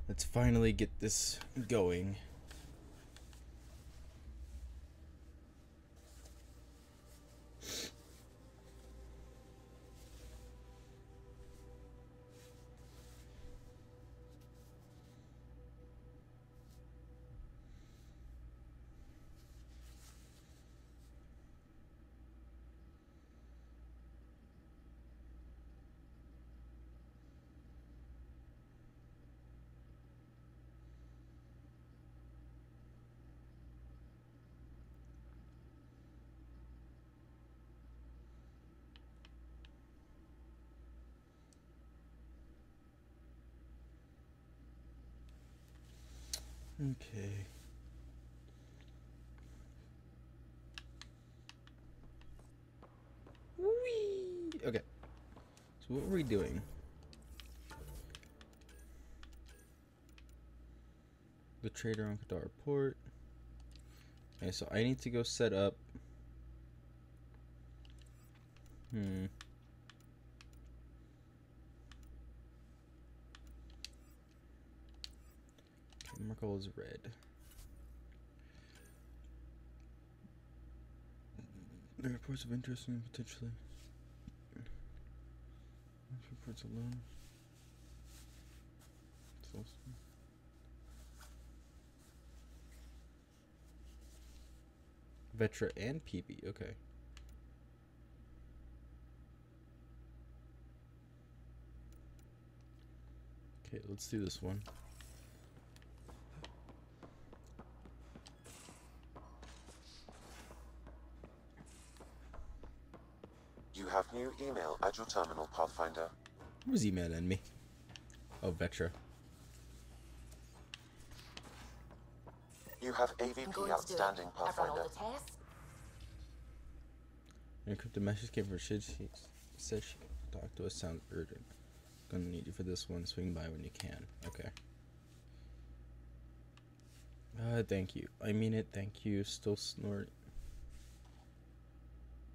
Let's finally get this going. Okay. Whee! Okay. So what were we doing? The trader on Qatar port. Okay, so I need to go set up. Merkel is red. The reports of interest in potentially. Reports alone. Vetra and PB, okay. Okay, let's do this one. You have new email at your terminal, Pathfinder. Who's emailing me? Oh, Vetra. You have AVP outstanding, Pathfinder. An encrypted message came from Sid. She said she could talk to us. Sounds urgent. Gonna need you for this one. Swing by when you can. Okay. Thank you. I mean it. Thank you. Still snorting.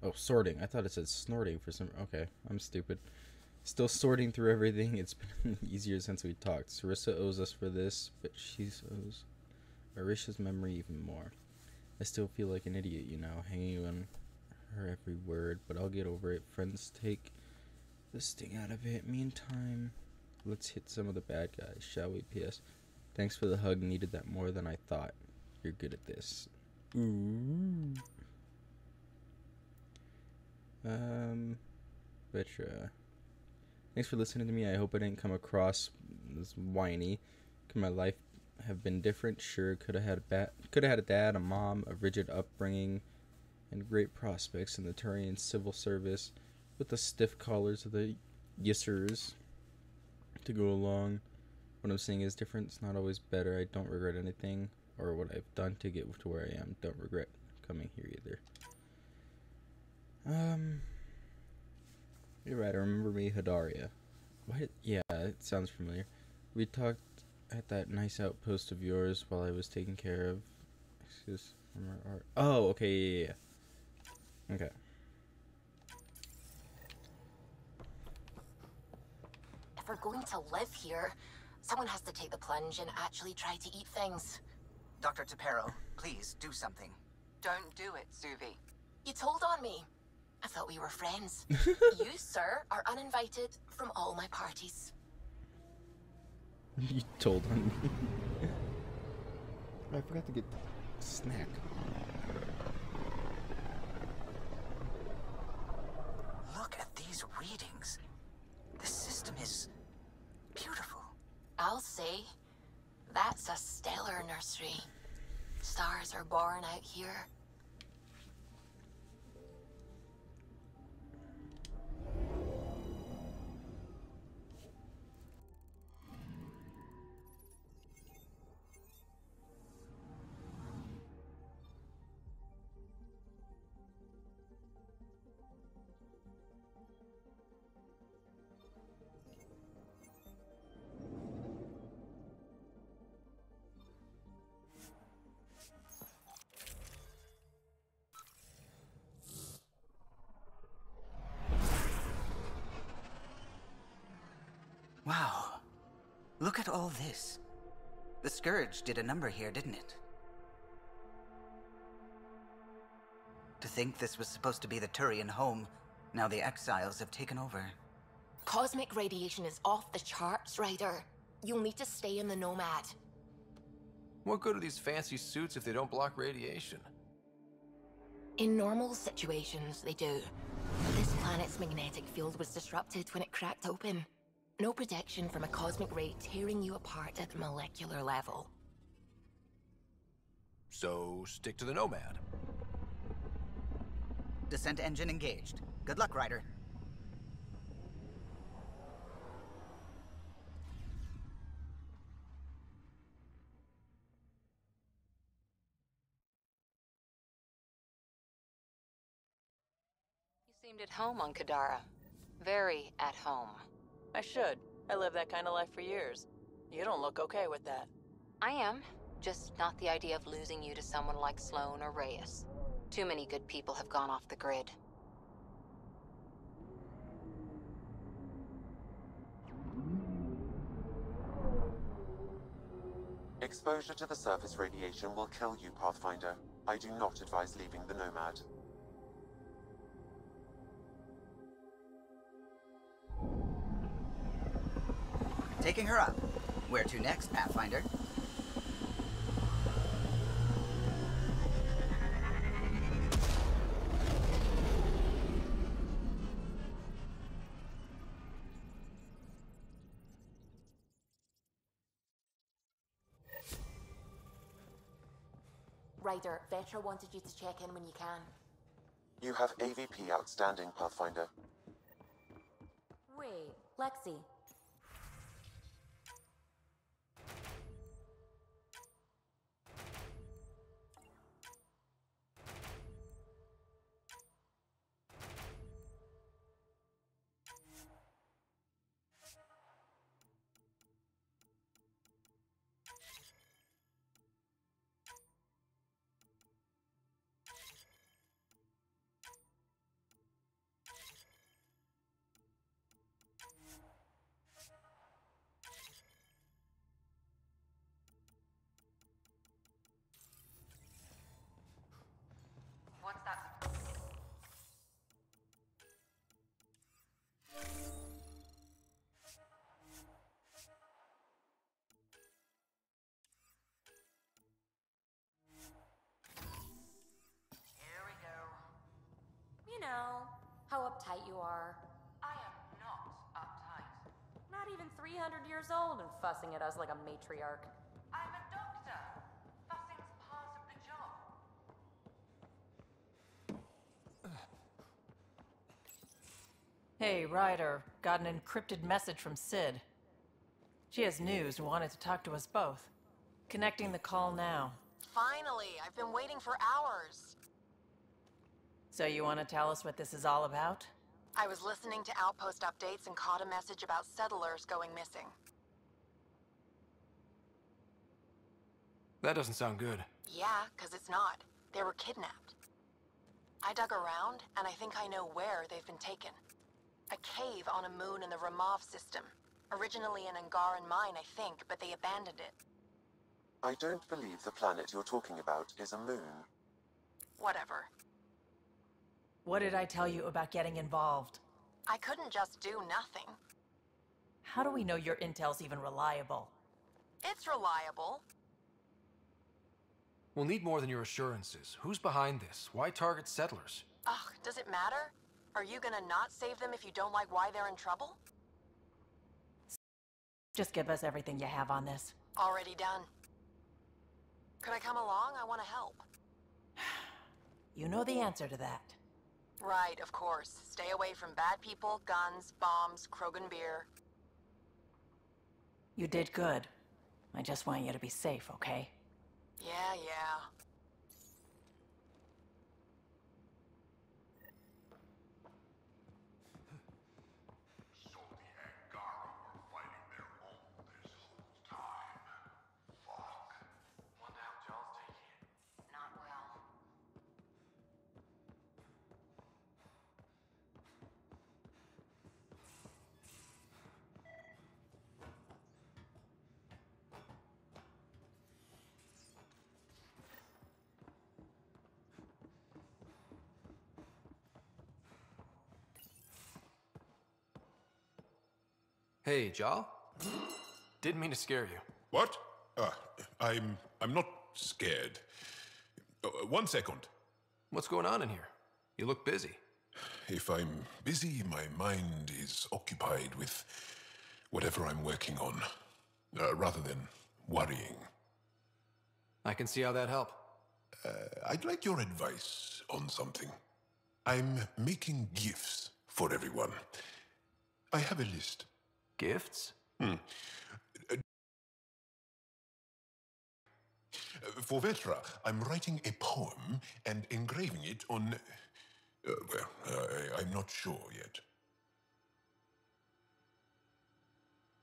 Oh, sorting. I thought it said snorting for some. Okay, I'm stupid. Still sorting through everything. It's been easier since we talked. Sarissa owes us for this, but she owes Arisha's memory even more. I still feel like an idiot, you know, hanging on her every word, but I'll get over it. Friends take the sting out of it. Meantime, let's hit some of the bad guys, shall we? P.S. Thanks for the hug. Needed that more than I thought. You're good at this. Ooh. Vetra. Thanks for listening to me. I hope I didn't come across as whiny. Could my life have been different? Sure. Could have had a dad, a mom, a rigid upbringing, and great prospects in the Turian civil service, with the stiff collars of the yissers to go along. What I'm saying is different. It's not always better. I don't regret anything or what I've done to get to where I am. Don't regret coming here either. You're right. I remember me, Hadaria. What? Yeah, it sounds familiar. We talked at that nice outpost of yours while I was taking care of. Excuse me. Oh, okay. Yeah. Okay. If we're going to live here, someone has to take the plunge and actually try to eat things. Dr. Tapero, please do something. Don't do it, Suvi. You told on me. I thought we were friends. You, sir, are uninvited from all my parties. You told on me. I forgot to get the snack. Look at these readings. The system is beautiful. I'll say, that's a stellar nursery. Stars are born out here. Wow. Look at all this. The Scourge did a number here, didn't it? To think this was supposed to be the Turian home, now the Exiles have taken over. Cosmic radiation is off the charts, Ryder. You'll need to stay in the Nomad. What good are these fancy suits if they don't block radiation? In normal situations, they do. This planet's magnetic field was disrupted when it cracked open. No protection from a cosmic ray tearing you apart at the molecular level. So, stick to the Nomad. Descent engine engaged. Good luck, Ryder. You seemed at home on Kadara. Very at home. I should. I lived that kind of life for years. You don't look okay with that. I am. Just not the idea of losing you to someone like Sloan or Reyes. Too many good people have gone off the grid. Exposure to the surface radiation will kill you, Pathfinder. I do not advise leaving the Nomad. Taking her up. Where to next, Pathfinder? Ryder, Vetra wanted you to check in when you can. You have AVP outstanding, Pathfinder. Wait, Lexi. What's that? Here we go. You know, how uptight you are. I am not uptight. Not even 300 years old and fussing at us like a matriarch. I'm a doctor. Fussing's part of the job. Hey, Ryder. Got an encrypted message from Sid. She has news and wanted to talk to us both. Connecting the call now. Finally, I've been waiting for hours. So you want to tell us what this is all about? I was listening to Outpost updates and caught a message about settlers going missing. That doesn't sound good. Yeah, 'cause it's not. They were kidnapped. I dug around, and I think I know where they've been taken. A cave on a moon in the Ramov system. Originally an Angaran mine, I think, but they abandoned it. I don't believe the planet you're talking about is a moon. Whatever. What did I tell you about getting involved? I couldn't just do nothing. How do we know your intel's even reliable? It's reliable. We'll need more than your assurances. Who's behind this? Why target settlers? Ugh, does it matter? Are you gonna not save them if you don't like why they're in trouble? Just give us everything you have on this. Already done. Could I come along? I want to help. You know the answer to that. Right, of course. Stay away from bad people, guns, bombs, Krogan beer. You did good. I just want you to be safe, okay? Yeah, yeah. So the Angara were fighting their own this whole time. Fuck. Wonder how Joel's taking it. Not well. Hey, Jal? Didn't mean to scare you. What? I'm not scared. 1 second. What's going on in here? You look busy. If I'm busy, my mind is occupied with whatever I'm working on, rather than worrying. I can see how that'd help. I'd like your advice on something. I'm making gifts for everyone. I have a list. Gifts? For Vetra, I'm writing a poem and engraving it on... I'm not sure yet.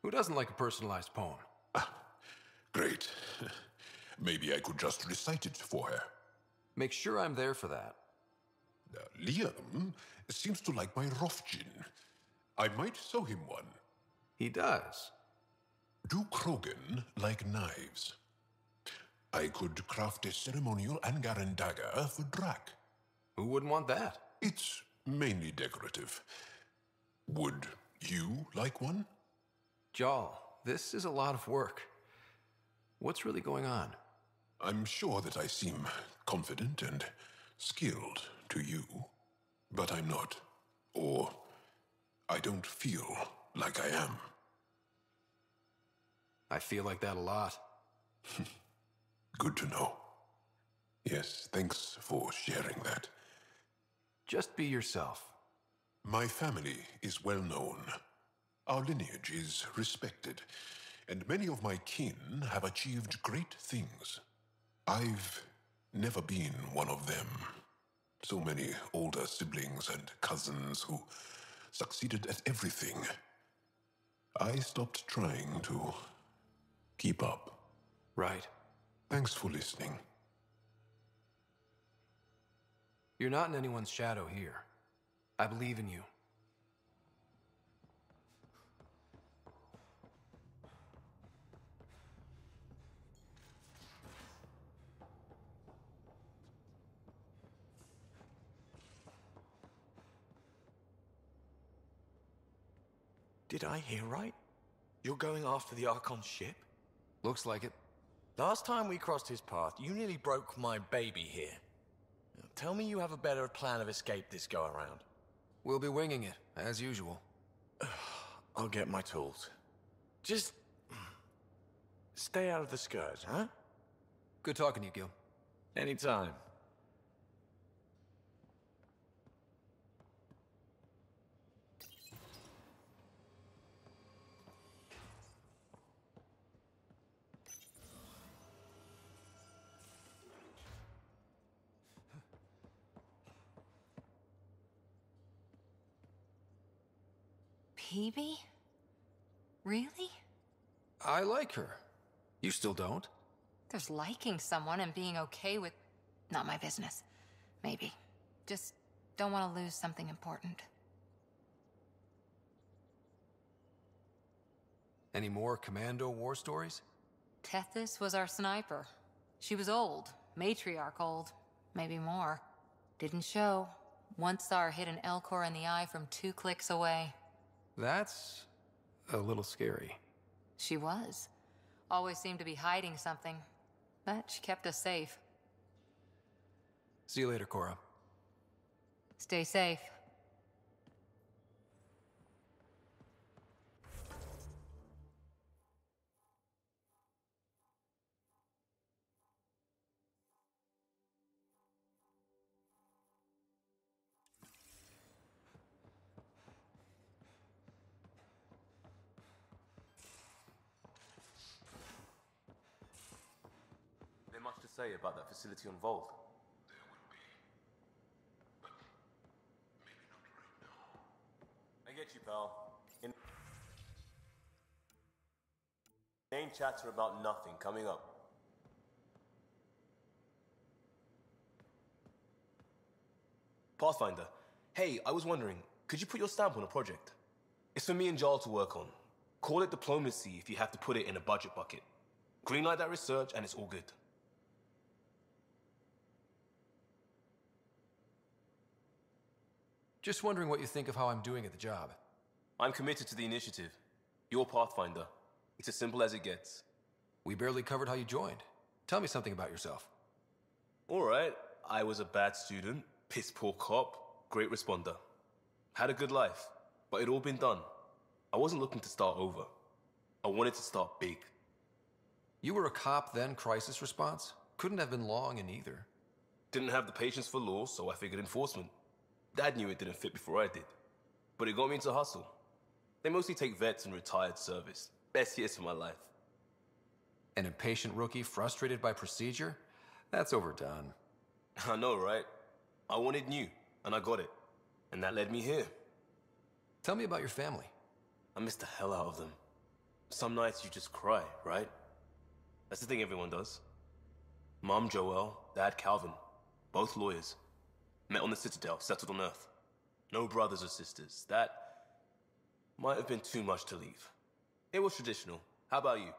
Who doesn't like a personalized poem? Great. Maybe I could just recite it for her. Make sure I'm there for that. Liam seems to like my Rofgin. I might sew him one. He does. Do Krogan like knives? I could craft a ceremonial Angaran dagger for Drak. Who wouldn't want that? It's mainly decorative. Would you like one? Jal, this is a lot of work. What's really going on? I'm sure that I seem confident and skilled to you, but I'm not. Or I don't feel like I am. I feel like that a lot. Good to know. Yes, thanks for sharing that. Just be yourself. My family is well known. Our lineage is respected, and many of my kin have achieved great things. I've never been one of them. So many older siblings and cousins who succeeded at everything. I stopped trying to keep up. Right. Thanks for listening. You're not in anyone's shadow here. I believe in you. Did I hear right? You're going after the Archon's ship? Looks like it. Last time we crossed his path, you nearly broke my baby here. Now, tell me you have a better plan of escape this go-around. We'll be winging it, as usual. I'll get my tools. Just... stay out of the skirt, huh? Good talking to you, Gil. Anytime. Peebee? Really? I like her. You still don't? There's liking someone and being okay with... not my business. Maybe. Just don't want to lose something important. Any more Commando war stories? Tethys was our sniper. She was old. Matriarch old. Maybe more. Didn't show. Once saw her hit an Elcor in the eye from 2 clicks away. That's a little scary. She was. Always seemed to be hiding something. But she kept us safe. See you later, Cora. Stay safe. Much to say about that facility on Voeld. There will be. But maybe not right now. I get you, pal. Inane chatter about nothing coming up. Pathfinder, hey, I was wondering, could you put your stamp on a project? It's for me and Jarl to work on. Call it diplomacy if you have to put it in a budget bucket. Greenlight that research and it's all good. Just wondering what you think of how I'm doing at the job. I'm committed to the initiative. You're Pathfinder. It's as simple as it gets. We barely covered how you joined. Tell me something about yourself. Alright, I was a bad student, piss poor cop, great responder. Had a good life, but it'd all been done. I wasn't looking to start over. I wanted to start big. You were a cop, then crisis response? Couldn't have been long in either. Didn't have the patience for law, so I figured enforcement. Dad knew it didn't fit before I did. But it got me into hustle. They mostly take vets and retired service. Best years of my life. An impatient rookie frustrated by procedure? That's overdone. I know, right? I wanted new, and I got it. And that led me here. Tell me about your family. I miss the hell out of them. Some nights you just cry, right? That's the thing everyone does. Mom Joelle, Dad Calvin. Both lawyers. Met on the Citadel, settled on Earth. No brothers or sisters. That might have been too much to leave. It was traditional. How about you?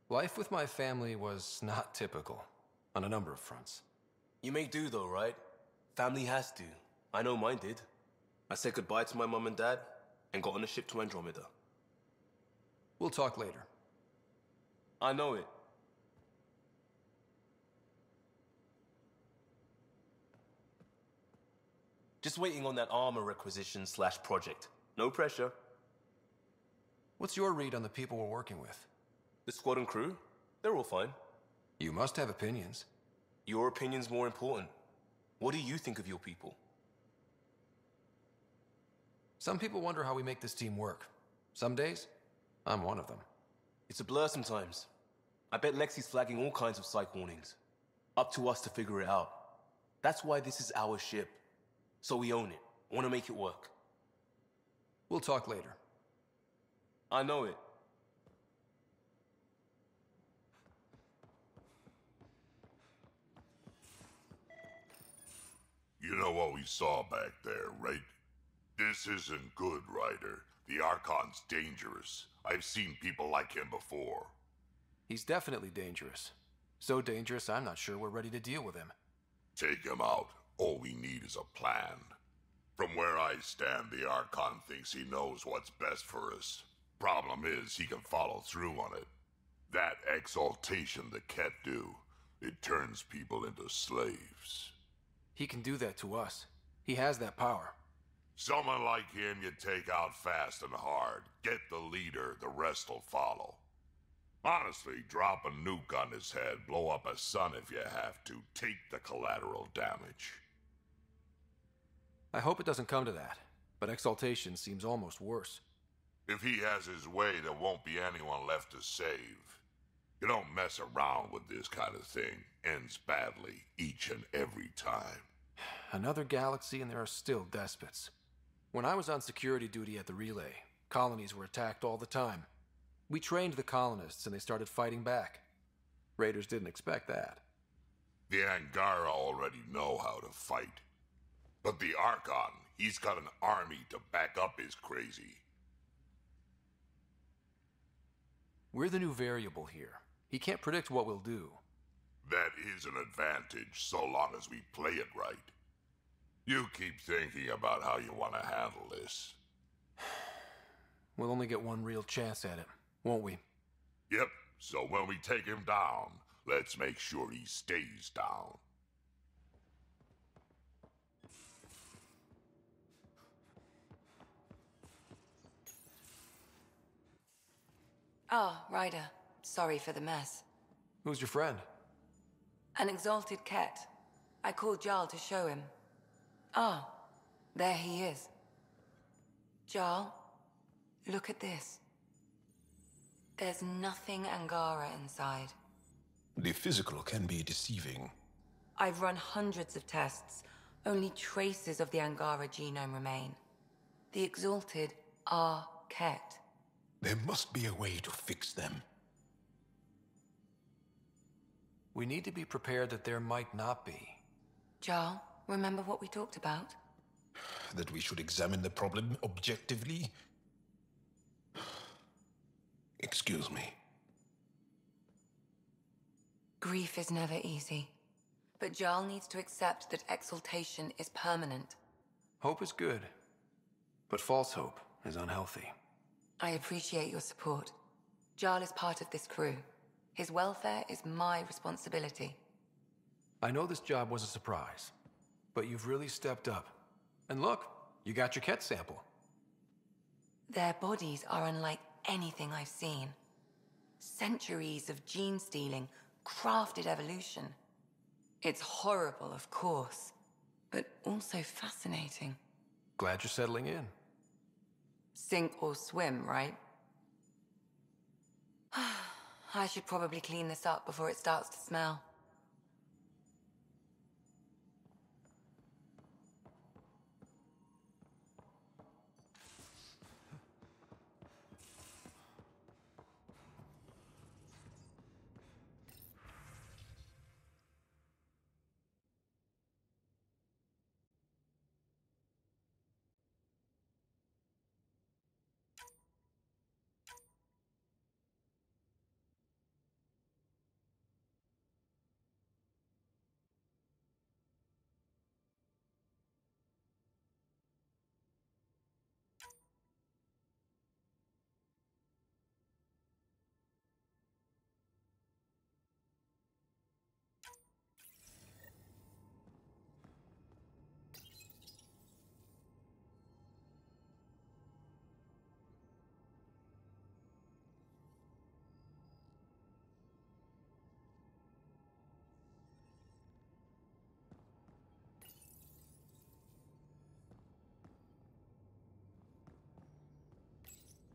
Life with my family was not typical, on a number of fronts. You may do though, right? Family has to. I know mine did. I said goodbye to my mom and dad, and got on a ship to Andromeda. We'll talk later. I know it. Just waiting on that armor requisition / project. No pressure. What's your read on the people we're working with? The squad and crew? They're all fine. You must have opinions. Your opinion's more important. What do you think of your people? Some people wonder how we make this team work. Some days, I'm one of them. It's a blur sometimes. I bet Lexi's flagging all kinds of psych warnings. Up to us to figure it out. That's why this is our ship. So we own it. Want to make it work. We'll talk later. I know it. You know what we saw back there, right? This isn't good, Ryder. The Archon's dangerous. I've seen people like him before. He's definitely dangerous. So dangerous, I'm not sure we're ready to deal with him. Take him out. All we need is a plan. From where I stand, the Archon thinks he knows what's best for us. Problem is, he can follow through on it. That exaltation the Ket do, it turns people into slaves. He can do that to us. He has that power. Someone like him you take out fast and hard. Get the leader, the rest will follow. Honestly, drop a nuke on his head, blow up a sun if you have to. Take the collateral damage. I hope it doesn't come to that, but exaltation seems almost worse. If he has his way, there won't be anyone left to save. You don't mess around with this kind of thing. Ends badly, each and every time. Another galaxy and there are still despots. When I was on security duty at the relay, colonies were attacked all the time. We trained the colonists and they started fighting back. Raiders didn't expect that. The Angara already know how to fight. But the Archon, he's got an army to back up his crazy. We're the new variable here. He can't predict what we'll do. That is an advantage, so long as we play it right. You keep thinking about how you want to handle this. We'll only get one real chance at it, won't we? Yep, so when we take him down, let's make sure he stays down. Oh, Ryder. Sorry for the mess. Who's your friend? An exalted Ket. I called Jarl to show him. Ah, there he is. Jarl, look at this. There's nothing Angara inside. The physical can be deceiving. I've run hundreds of tests. Only traces of the Angara genome remain. The exalted are Ket. There must be a way to fix them. We need to be prepared that there might not be. Jarl, remember what we talked about? That we should examine the problem objectively? Excuse me. Grief is never easy. But Jarl needs to accept that exaltation is permanent. Hope is good, but false hope is unhealthy. I appreciate your support. Jarl is part of this crew. His welfare is my responsibility. I know this job was a surprise, but you've really stepped up. And look, you got your Ket sample. Their bodies are unlike anything I've seen. Centuries of gene stealing, crafted evolution. It's horrible, of course, but also fascinating. Glad you're settling in. Sink or swim, right? I should probably clean this up before it starts to smell.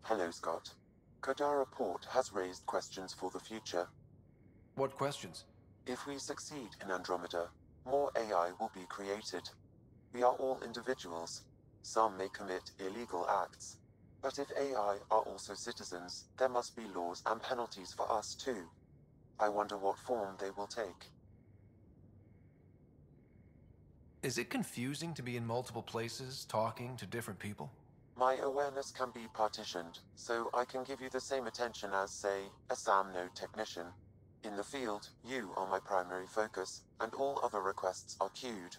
Hello, Scott. Kodara Port has raised questions for the future. What questions? If we succeed in Andromeda, more AI will be created. We are all individuals. Some may commit illegal acts. But if AI are also citizens, there must be laws and penalties for us too. I wonder what form they will take. Is it confusing to be in multiple places, talking to different people? My awareness can be partitioned, so I can give you the same attention as, say, a SAM node technician. In the field, you are my primary focus, and all other requests are queued.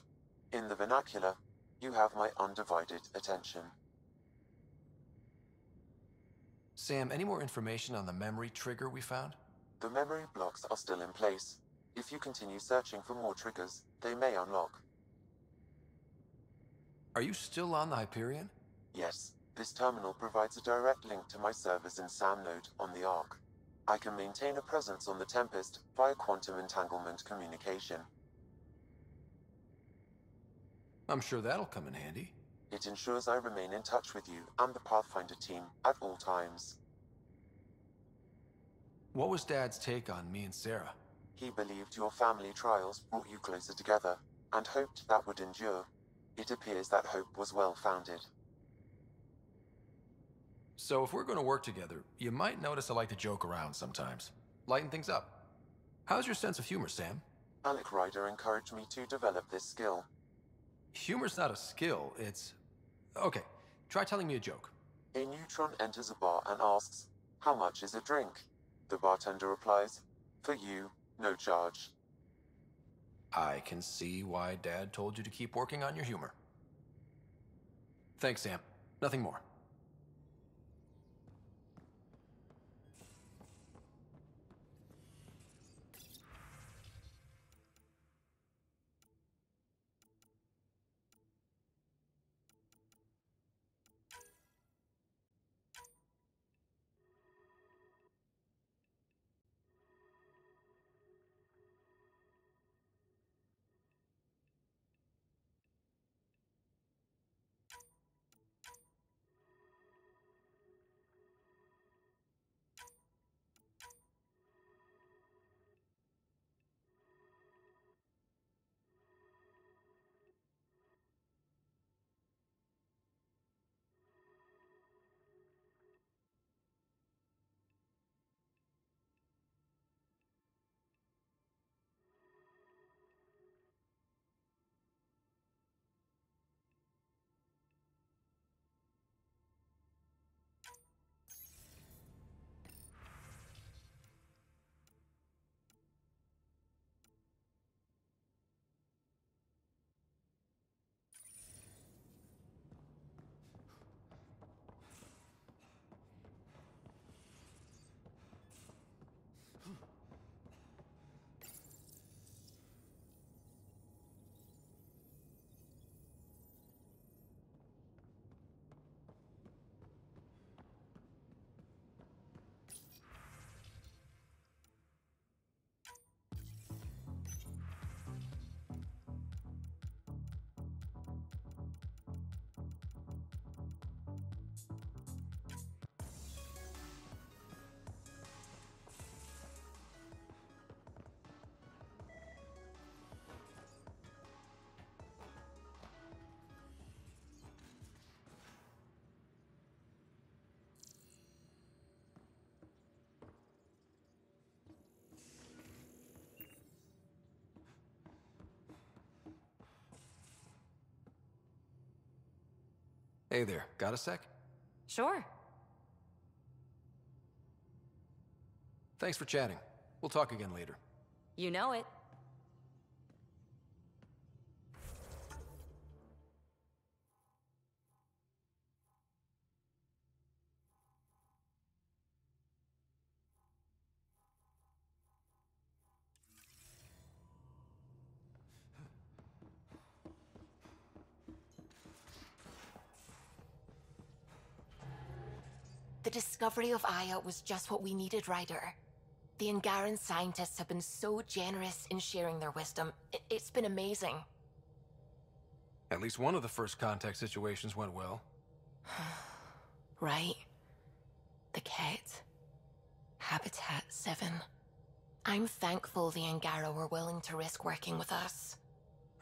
In the vernacular, you have my undivided attention. Sam, any more information on the memory trigger we found? The memory blocks are still in place. If you continue searching for more triggers, they may unlock. Are you still on the Hyperion? Yes, this terminal provides a direct link to my servers in SAM node on the Ark. I can maintain a presence on the Tempest via quantum entanglement communication. I'm sure that'll come in handy. It ensures I remain in touch with you and the Pathfinder team at all times. What was Dad's take on me and Sarah? He believed your family trials brought you closer together, and hoped that would endure. It appears that hope was well-founded. So if we're going to work together, you might notice I like to joke around sometimes. Lighten things up. How's your sense of humor, Sam? Alec Ryder encouraged me to develop this skill. Humor's not a skill, it's... Okay, try telling me a joke. A neutron enters a bar and asks, "How much is a drink?" The bartender replies, "For you, no charge." I can see why Dad told you to keep working on your humor. Thanks, Sam. Nothing more. Hey there, got a sec? Sure. Thanks for chatting. We'll talk again later. You know it. The discovery of Aya was just what we needed, Ryder. The Angaran scientists have been so generous in sharing their wisdom. It's been amazing. At least one of the first contact situations went well. Right? The Ket. Habitat 7. I'm thankful the Angara were willing to risk working with us.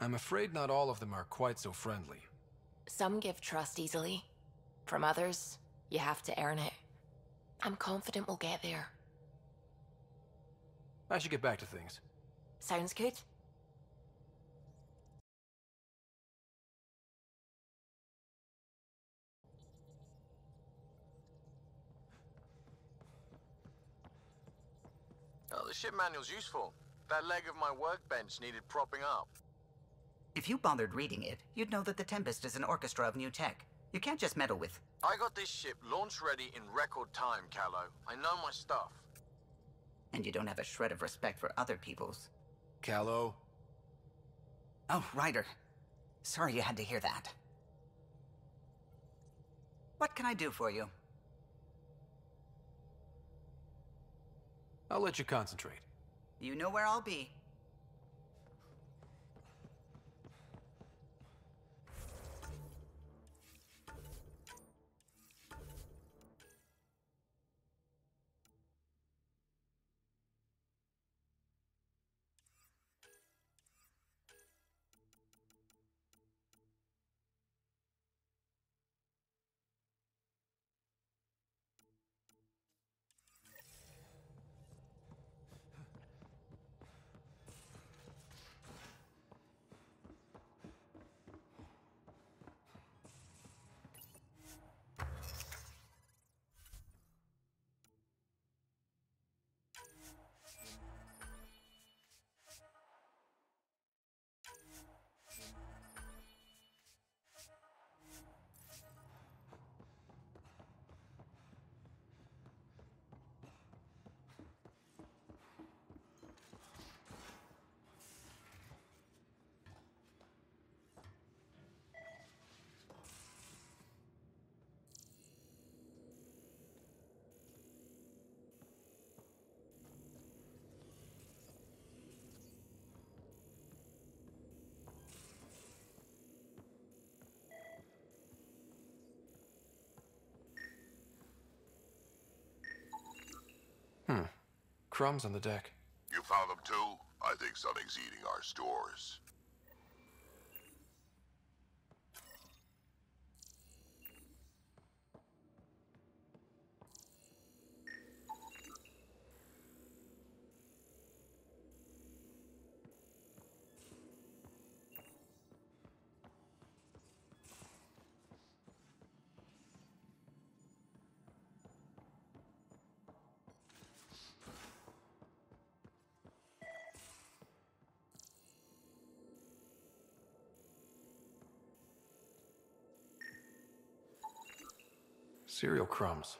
I'm afraid not all of them are quite so friendly. Some give trust easily. From others, you have to earn it. I'm confident we'll get there. I should get back to things. Sounds good. Oh, the ship manual's useful. That leg of my workbench needed propping up. If you bothered reading it, you'd know that the Tempest is an orchestra of new tech. You can't just meddle with... I got this ship launch ready in record time, Callow. I know my stuff. And you don't have a shred of respect for other people's. Callow? Oh, Ryder. Sorry you had to hear that. What can I do for you? I'll let you concentrate. You know where I'll be. Crumbs on the deck. You found them too? I think something's eating our stores. Cereal crumbs.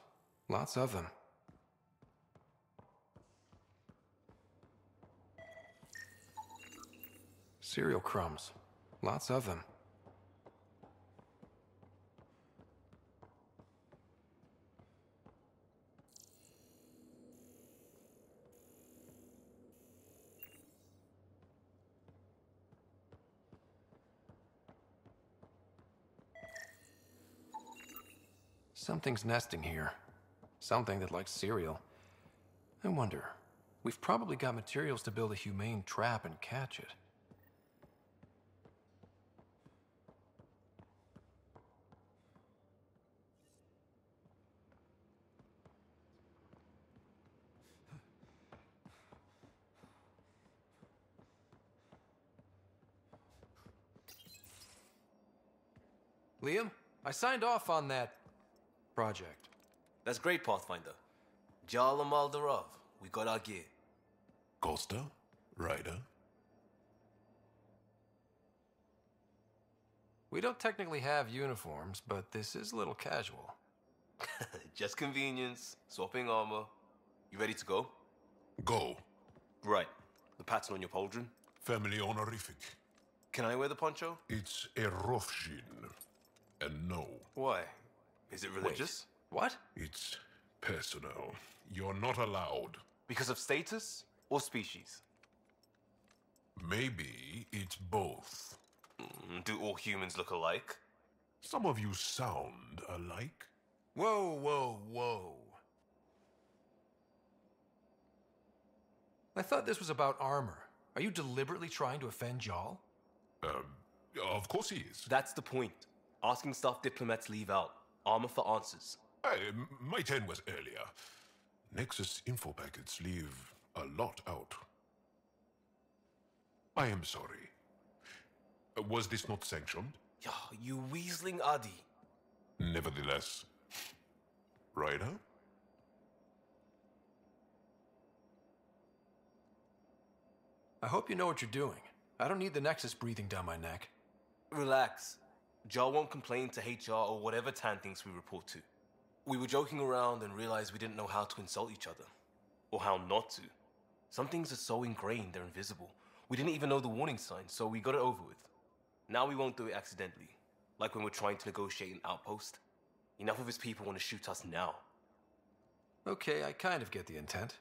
Lots of them. Cereal crumbs. Lots of them. Something's nesting here. Something that likes cereal. I wonder, we've probably got materials to build a humane trap and catch it. Liam? I signed off on that project. That's great, Pathfinder. Jarl and Maldarov, we got our gear. Costa? Ryder? We don't technically have uniforms, but this is a little casual. Just convenience, swapping armor. You ready to go? Go. Right. The pattern on your pauldron? Family honorific. Can I wear the poncho? It's a Rofshin. And no. Why? Is it religious? Wait, what? It's personal. You're not allowed. Because of status or species? Maybe it's both. Do all humans look alike? Some of you sound alike. Whoa, whoa, whoa. I thought this was about armor. Are you deliberately trying to offend Jarl? Of course he is. That's the point. Asking stuff diplomats leave out. Armor for answers. My turn was earlier. Nexus info packets leave a lot out. I am sorry. Was this not sanctioned? Yeah, you weaseling Adi. Nevertheless. Ryder? I hope you know what you're doing. I don't need the Nexus breathing down my neck. Relax. Jar won't complain to HR or whatever Tan thinks we report to. We were joking around and realized we didn't know how to insult each other. Or how not to. Some things are so ingrained they're invisible. We didn't even know the warning sign, so we got it over with. Now we won't do it accidentally. Like when we're trying to negotiate an outpost. Enough of his people want to shoot us now. Okay, I kind of get the intent.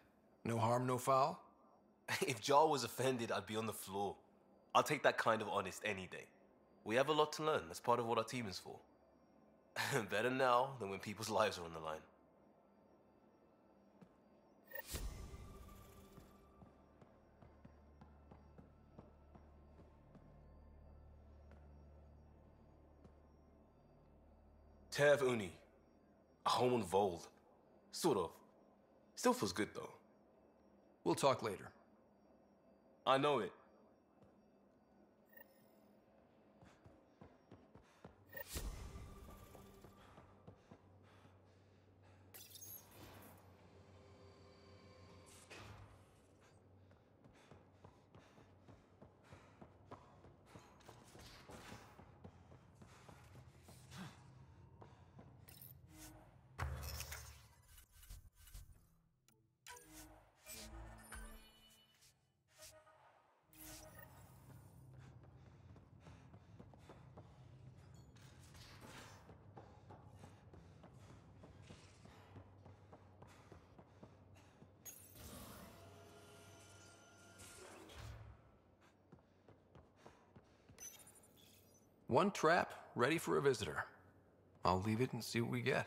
No harm, no foul? If Jar was offended, I'd be on the floor. I'll take that kind of honest any day. We have a lot to learn. That's part of what our team is for. Better now than when people's lives are on the line. Tev Uni. A home on Voeld. Sort of. Still feels good though. We'll talk later. I know it. One trap, ready for a visitor. I'll leave it and see what we get.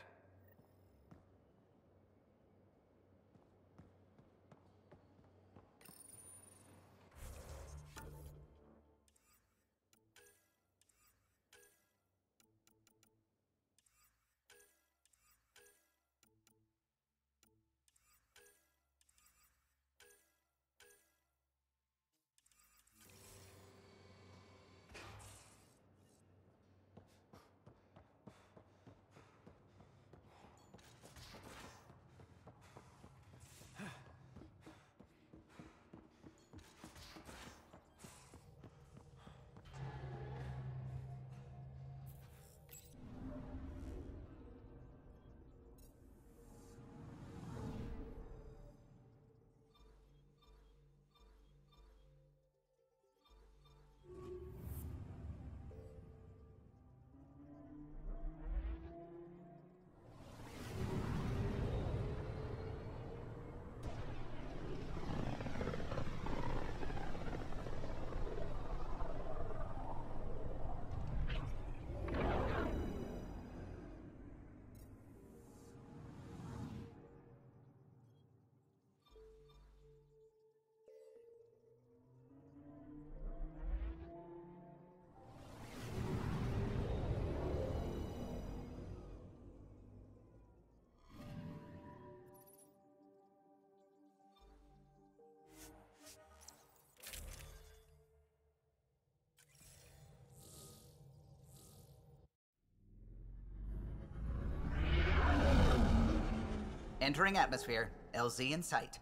Entering atmosphere. LZ in sight.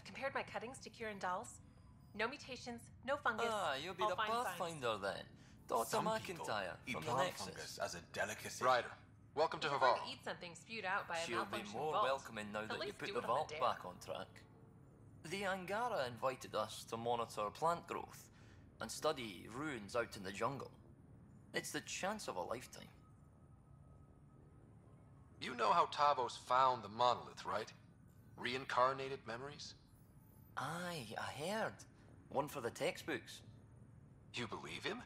Compared my cuttings to Kieran Dahl's. No mutations, no fungus. Ah, you'll be all the fine signs. Pathfinder then. Dr. Some McIntyre people from the eat Nexus. fungus as a delicacy. Ryder, welcome to If you're going Havaral. to eat something spewed out by a She'll be malfunctioning more vault, welcoming now at that you least put do the it on a vault dare. back on track. The Angara invited us to monitor plant growth and study ruins out in the jungle. It's the chance of a lifetime. You know how Tavos found the monolith, right? Reincarnated memories? Aye, I heard. One for the textbooks. You believe him?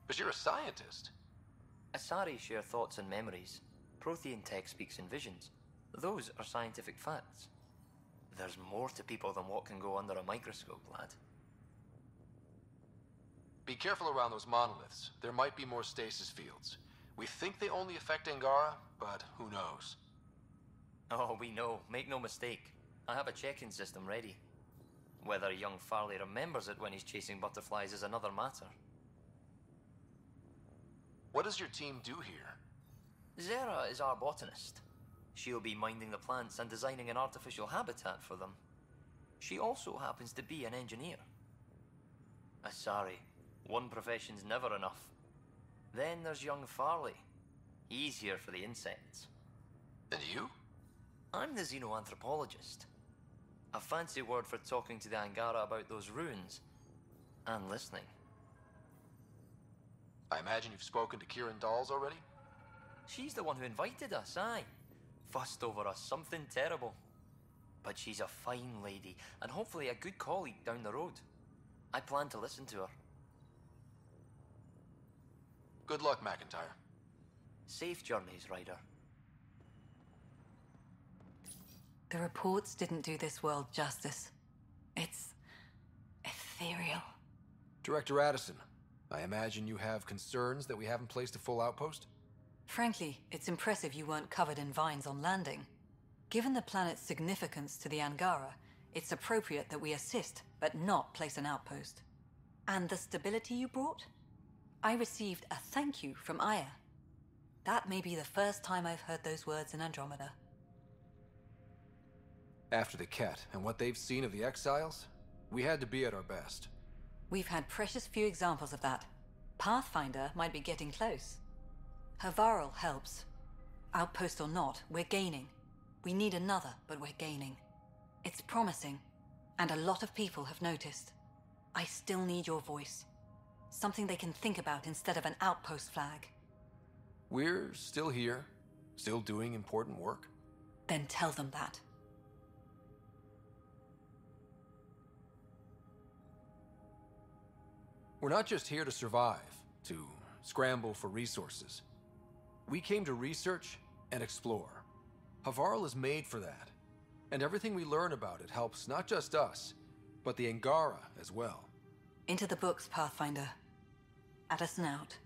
But you're a scientist. Asari share thoughts and memories. Prothean tech speaks in visions. Those are scientific facts. There's more to people than what can go under a microscope, lad. Be careful around those monoliths. There might be more stasis fields. We think they only affect Angara, but who knows? Oh, we know. Make no mistake. I have a check-in system ready. Whether young Farley remembers it when he's chasing butterflies is another matter. What does your team do here? Zera is our botanist. She'll be minding the plants and designing an artificial habitat for them. She also happens to be an engineer. Asari, one profession's never enough. Then there's young Farley. He's here for the insects. And you? I'm the xenoanthropologist. A fancy word for talking to the Angara about those ruins. And listening. I imagine you've spoken to Kieran Dahl's already? She's the one who invited us, aye. Fussed over us something terrible. But she's a fine lady, and hopefully a good colleague down the road. I plan to listen to her. Good luck, McIntyre. Safe journeys, Ryder. The reports didn't do this world justice. It's ethereal. Director Addison, I imagine you have concerns that we haven't placed a full outpost? Frankly, it's impressive you weren't covered in vines on landing. Given the planet's significance to the Angara, it's appropriate that we assist, but not place an outpost. And the stability you brought? I received a thank you from Aya. That may be the first time I've heard those words in Andromeda. After the Ket and what they've seen of the exiles, we had to be at our best. We've had precious few examples of that. Pathfinder might be getting close. Havaral helps. Outpost or not, we're gaining. We need another, but we're gaining. It's promising, and a lot of people have noticed. I still need your voice. Something they can think about instead of an outpost flag. We're still here, still doing important work. Then tell them that. We're not just here to survive, to scramble for resources. We came to research and explore. Havaral is made for that. And everything we learn about it helps not just us, but the Angara as well. Into the books, Pathfinder. Addison out.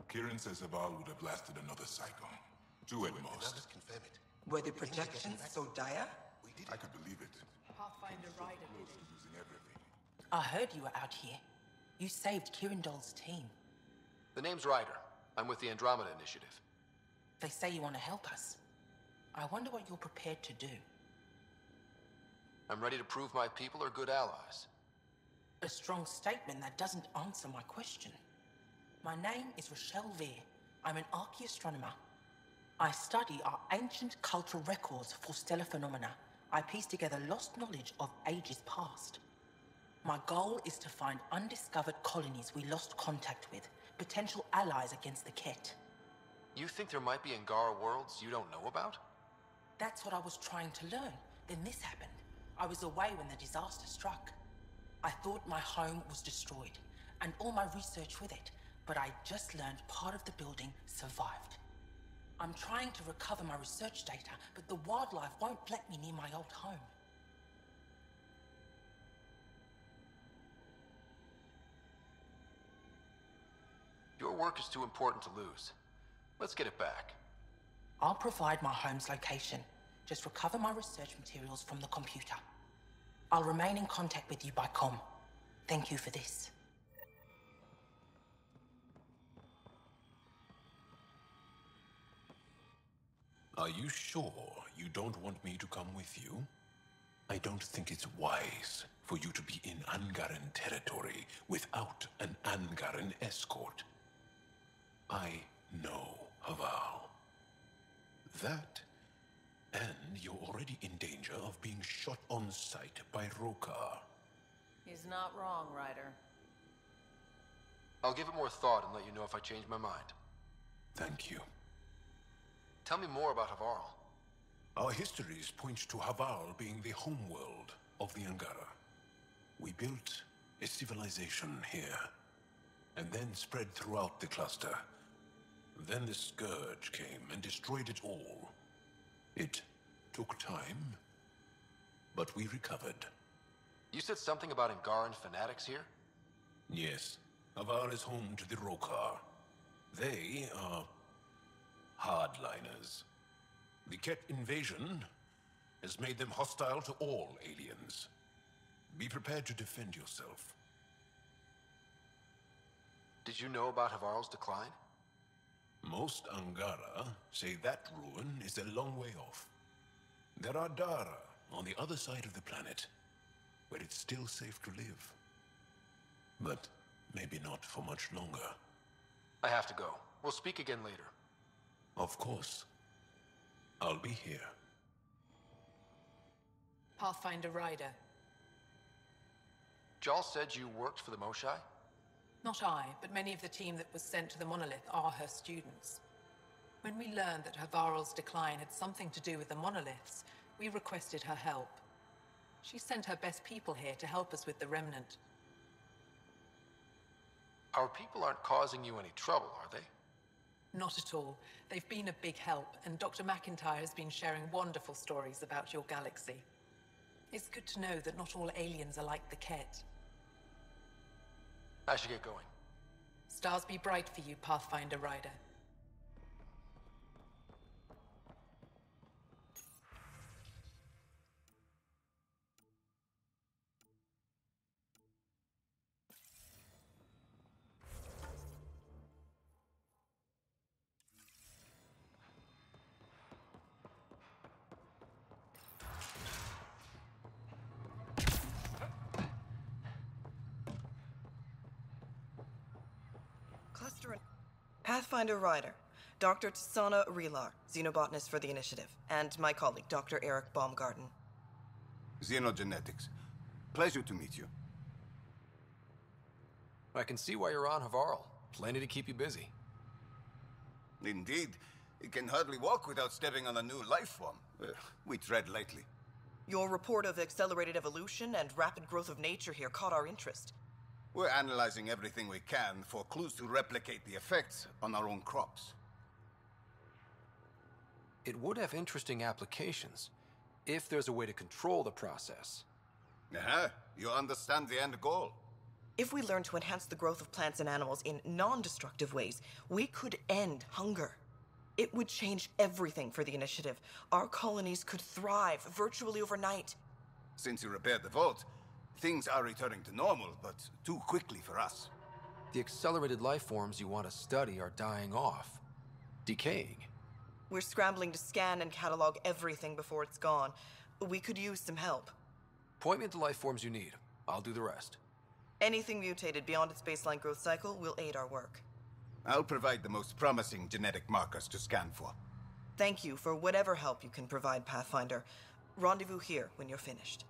Kieran says Havaral would have lasted another cycle. 2 at most. Were the projections so dire? I could believe it. Pathfinder Ryder did it. Losing everything. I heard you were out here. You saved Kirindol's team. The name's Ryder. I'm with the Andromeda Initiative. They say you want to help us. I wonder what you're prepared to do. I'm ready to prove my people are good allies. A strong statement that doesn't answer my question. My name is Rochelle Veer. I'm an archaeoastronomer. I study our ancient cultural records for stellar phenomena. I piece together lost knowledge of ages past. My goal is to find undiscovered colonies we lost contact with, potential allies against the Ket. You think there might be Angara worlds you don't know about? That's what I was trying to learn. Then this happened. I was away when the disaster struck. I thought my home was destroyed, and all my research with it, but I just learned part of the building survived. I'm trying to recover my research data, but the wildlife won't let me near my old home. Your work is too important to lose. Let's get it back. I'll provide my home's location. Just recover my research materials from the computer. I'll remain in contact with you by comm. Thank you for this. Are you sure you don't want me to come with you? I don't think it's wise for you to be in Angaran territory without an Angaran escort. I know Havaral. That, and you're already in danger of being shot on sight by Rokar. He's not wrong, Ryder. I'll give it more thought and let you know if I change my mind. Thank you. Tell me more about Havaral. Our histories point to Havaral being the homeworld of the Angara. We built a civilization here, and then spread throughout the cluster. Then the Scourge came and destroyed it all. It took time, but we recovered. You said something about Angaran fanatics here? Yes, Havaral is home to the Rokar. They are hardliners. The Ket invasion has made them hostile to all aliens. Be prepared to defend yourself. Did you know about Havaral's decline? Most Angara say that ruin is a long way off. There are Dara on the other side of the planet, where it's still safe to live. But maybe not for much longer. I have to go. We'll speak again later. Of course. I'll be here. Pathfinder Ryder. Jal said you worked for the Moshai? Not I, but many of the team that was sent to the monolith are her students. When we learned that Havaral's decline had something to do with the monoliths, we requested her help. She sent her best people here to help us with the remnant. Our people aren't causing you any trouble, are they? Not at all. They've been a big help, and Dr. McIntyre has been sharing wonderful stories about your galaxy. It's good to know that not all aliens are like the Ket. I should get going. Stars be bright for you, Pathfinder Ryder. Pathfinder Ryder, Dr. Tsana Relar, xenobotanist for the Initiative, and my colleague, Dr. Eric Baumgarten. Xenogenetics. Pleasure to meet you. I can see why you're on Havaral. Plenty to keep you busy. Indeed. You can hardly walk without stepping on a new life form. We tread lightly. Your report of accelerated evolution and rapid growth of nature here caught our interest. We're analyzing everything we can for clues to replicate the effects on our own crops. It would have interesting applications, if there's a way to control the process. You understand the end goal. If we learn to enhance the growth of plants and animals in non-destructive ways, we could end hunger. It would change everything for the initiative. Our colonies could thrive virtually overnight. Since you repaired the vault, things are returning to normal, but too quickly for us. The accelerated life forms you want to study are dying off. Decaying. We're scrambling to scan and catalog everything before it's gone. We could use some help. Point me at the life forms you need. I'll do the rest. Anything mutated beyond its baseline growth cycle will aid our work. I'll provide the most promising genetic markers to scan for. Thank you for whatever help you can provide, Pathfinder. Rendezvous here when you're finished.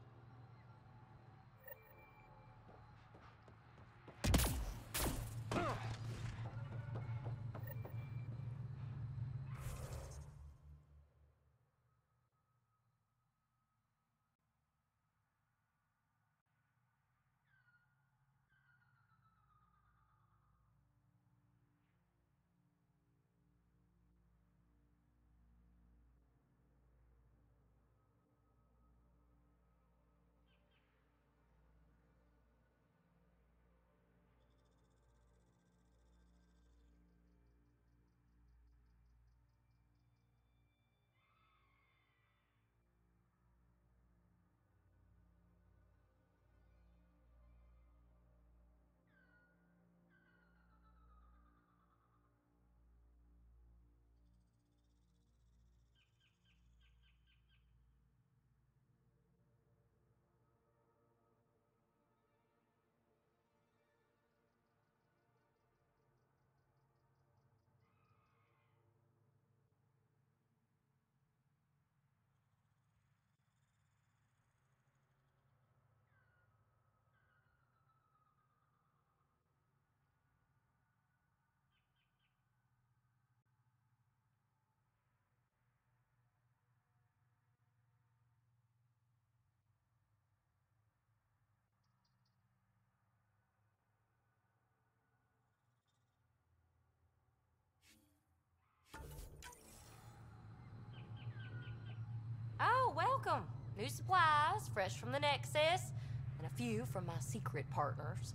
Oh, welcome. New supplies, fresh from the Nexus, and a few from my secret partners.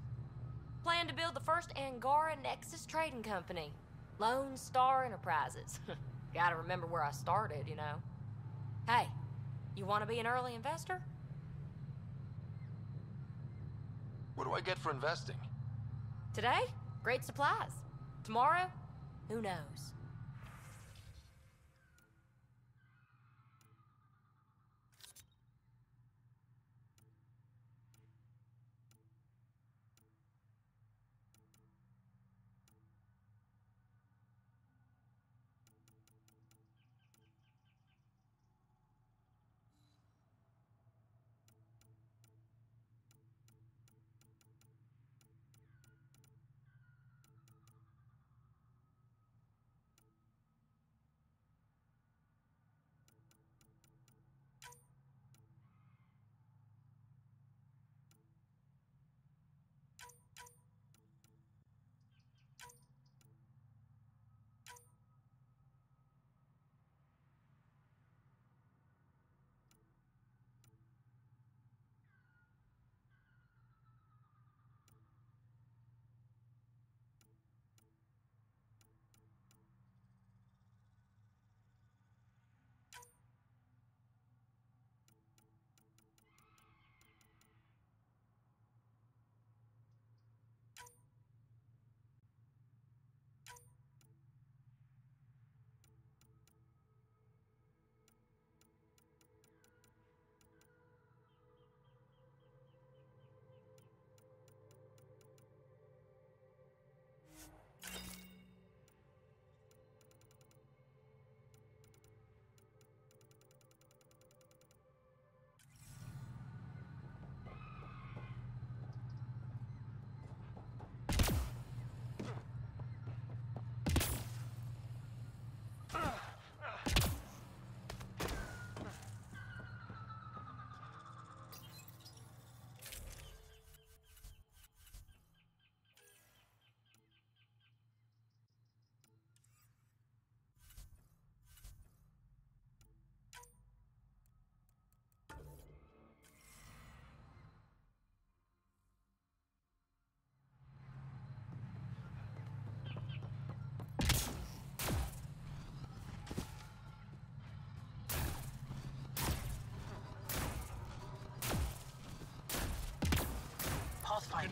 Plan to build the first Angara Nexus trading company. Lone Star Enterprises. Gotta remember where I started, you know. Hey, you want to be an early investor? What do I get for investing? Today, great supplies. Tomorrow, who knows?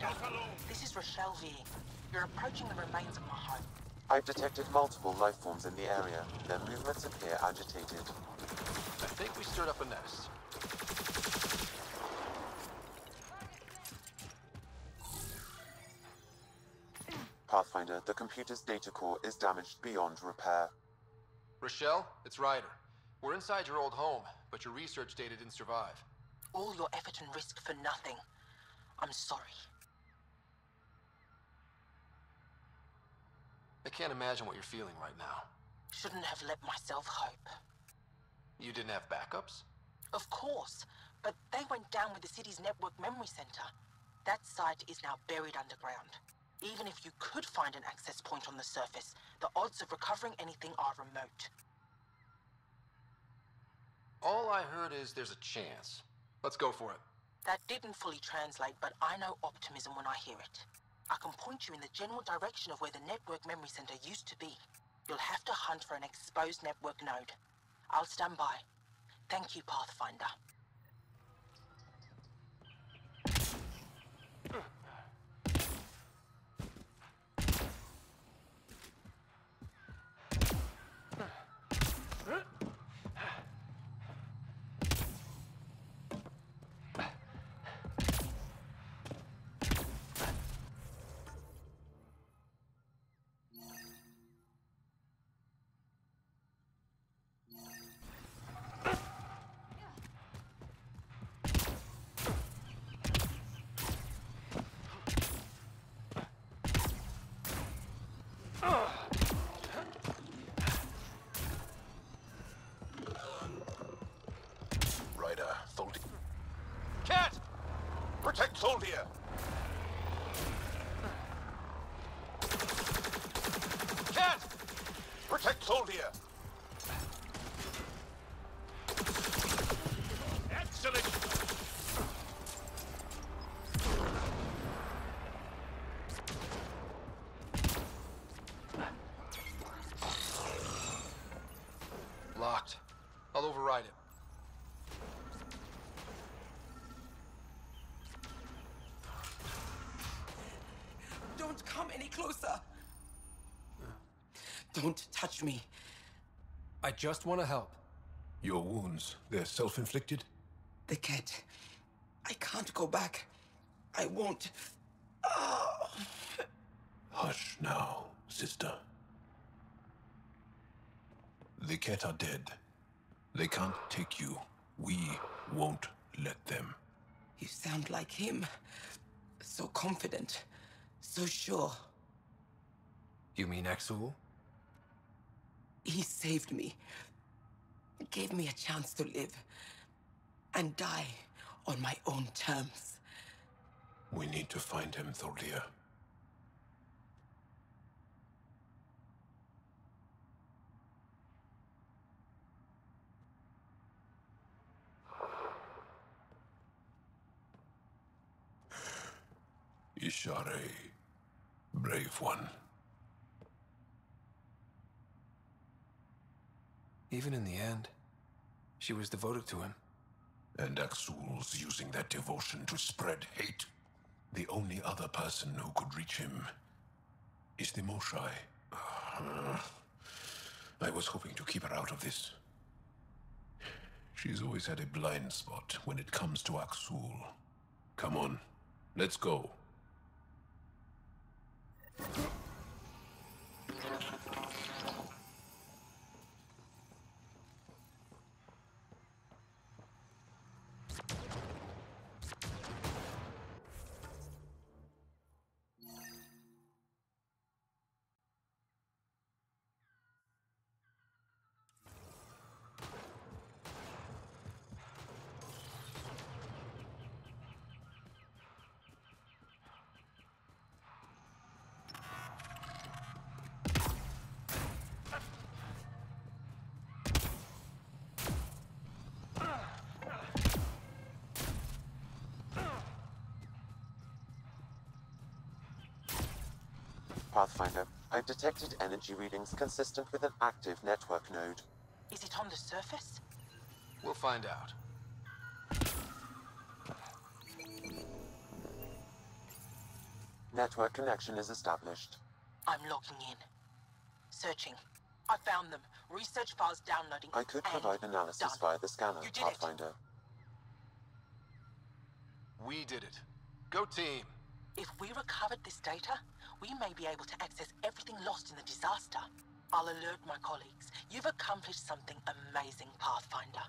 Pathfinder. This is Rochelle V. You're approaching the remains of my home. I've detected multiple life forms in the area. Their movements appear agitated. I think we stirred up a nest. Pathfinder, the computer's data core is damaged beyond repair. Rochelle, it's Ryder. We're inside your old home, but your research data didn't survive. All your effort and risk for nothing. I'm sorry. I can't imagine what you're feeling right now. Shouldn't have let myself hope. You didn't have backups? Of course, but they went down with the city's network memory center. That site is now buried underground. Even if you could find an access point on the surface, the odds of recovering anything are remote. All I heard is there's a chance. Let's go for it. That didn't fully translate, but I know optimism when I hear it. I can point you in the general direction of where the network memory center used to be. You'll have to hunt for an exposed network node. I'll stand by. Thank you, Pathfinder. Protect Soldier! Cat! Protect Soldier! Excellent! Locked. I'll override it. Don't come any closer. Don't touch me. I just want to help. Your wounds, they're self-inflicted? The cat. I can't go back. I won't. Oh. Hush now, sister. The cat are dead. They can't take you. We won't let them. You sound like him. So confident. So sure. You mean Exul? He saved me. Gave me a chance to live. And die on my own terms. We need to find him, Thordia. Ishare, brave one. Even in the end, she was devoted to him. And Axul's using that devotion to spread hate. The only other person who could reach him is the Moshai. I was hoping to keep her out of this. She's always had a blind spot when it comes to Axul. Come on, let's go. Pathfinder, I've detected energy readings consistent with an active network node. Is it on the surface? We'll find out. Network connection is established. I'm logging in. Searching. I found them. Research files downloading. I could provide analysis via the scanner, Pathfinder. We did it. Go team. If we recovered this data, we may be able to access everything lost in the disaster. I'll alert my colleagues. You've accomplished something amazing, Pathfinder.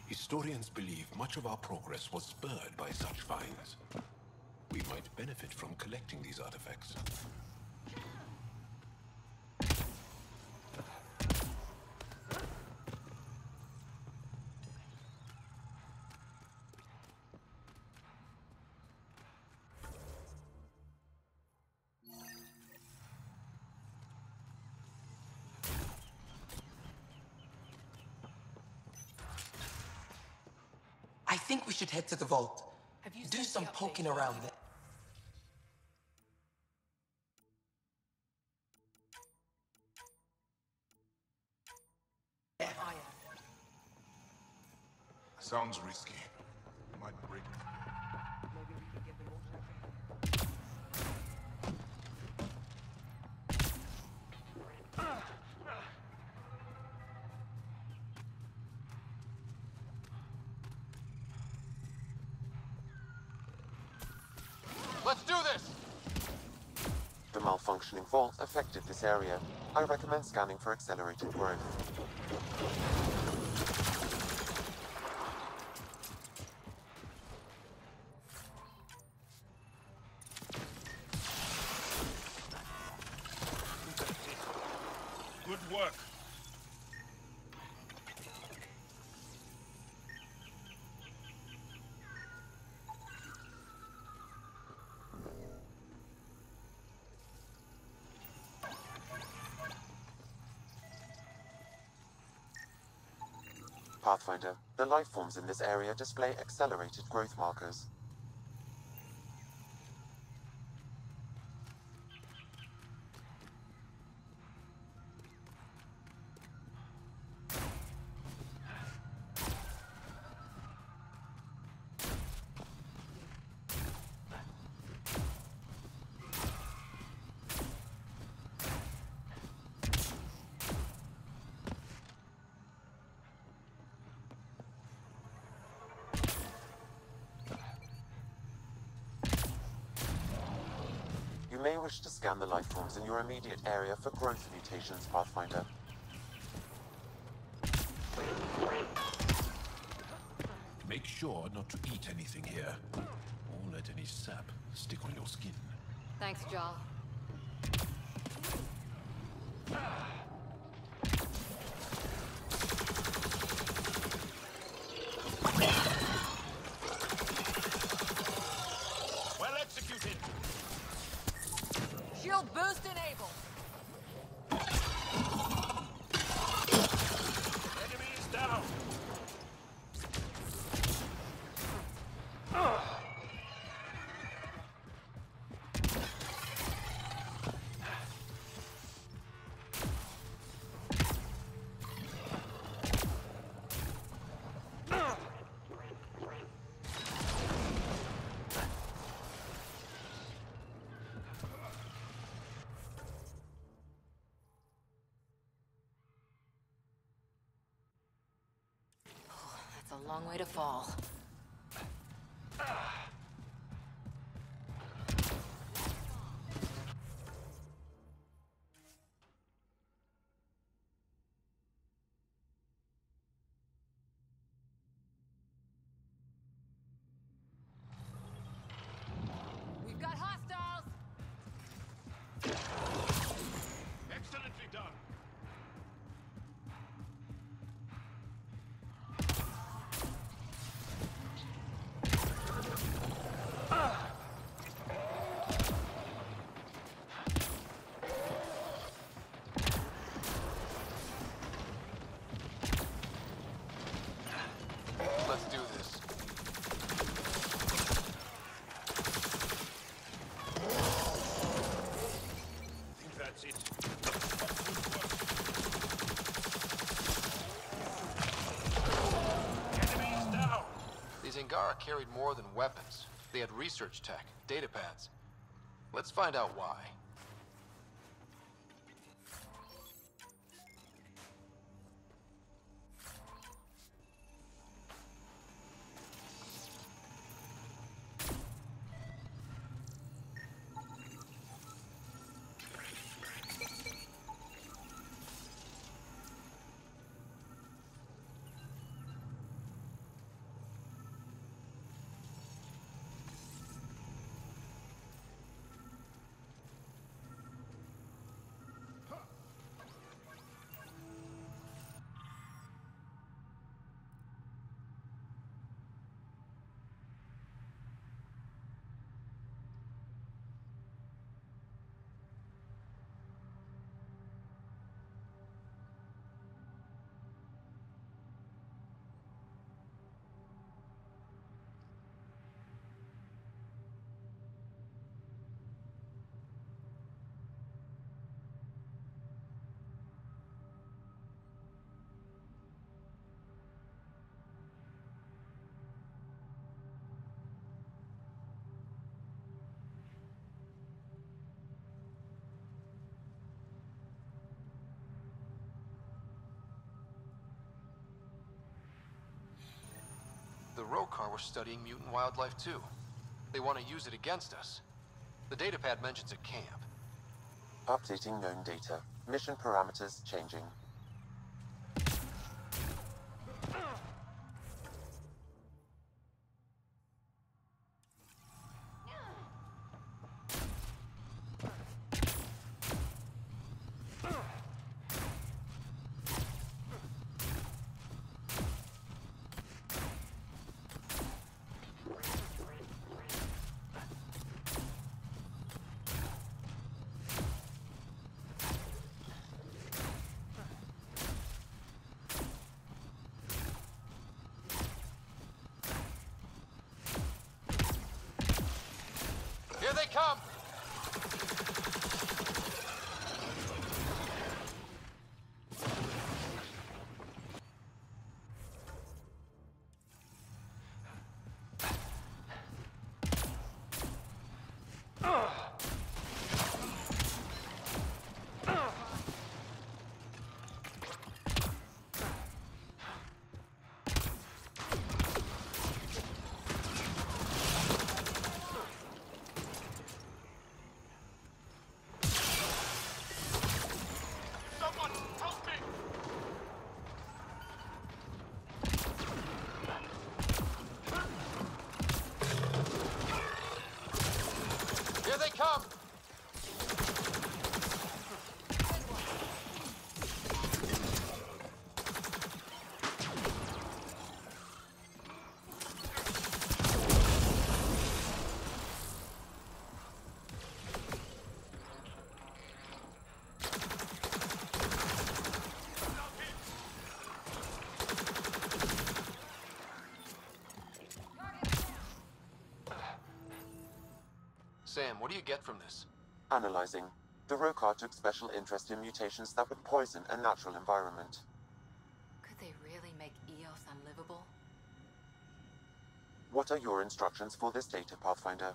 Historians believe much of our progress was spurred by such finds. We might benefit from collecting these artifacts. I think we should head to the vault. Do some poking around there. Sounds risky. Might break. Let's do this! The malfunctioning vault affected this area. I recommend scanning for accelerated growth. Good work. Pathfinder, the life forms in this area display accelerated growth markers. You may wish to scan the life forms in your immediate area for growth mutations, Pathfinder. Make sure not to eat anything here, or let any sap stick on your skin. Thanks, Jaw. Well executed. Shield boost enabled. Enemy is down. That's a long way to fall. We've got hostiles! Excellently done. car carried more than weapons. They had research tech, data pads. Let's find out why. The Rokar were studying mutant wildlife too. They want to use it against us. The datapad mentions a camp. Updating known data. Mission parameters changing. Here they come! Here they come! Sam, what do you get from this? Analyzing. The Rokar took special interest in mutations that would poison a natural environment. Could they really make Eos unlivable? What are your instructions for this data, Pathfinder?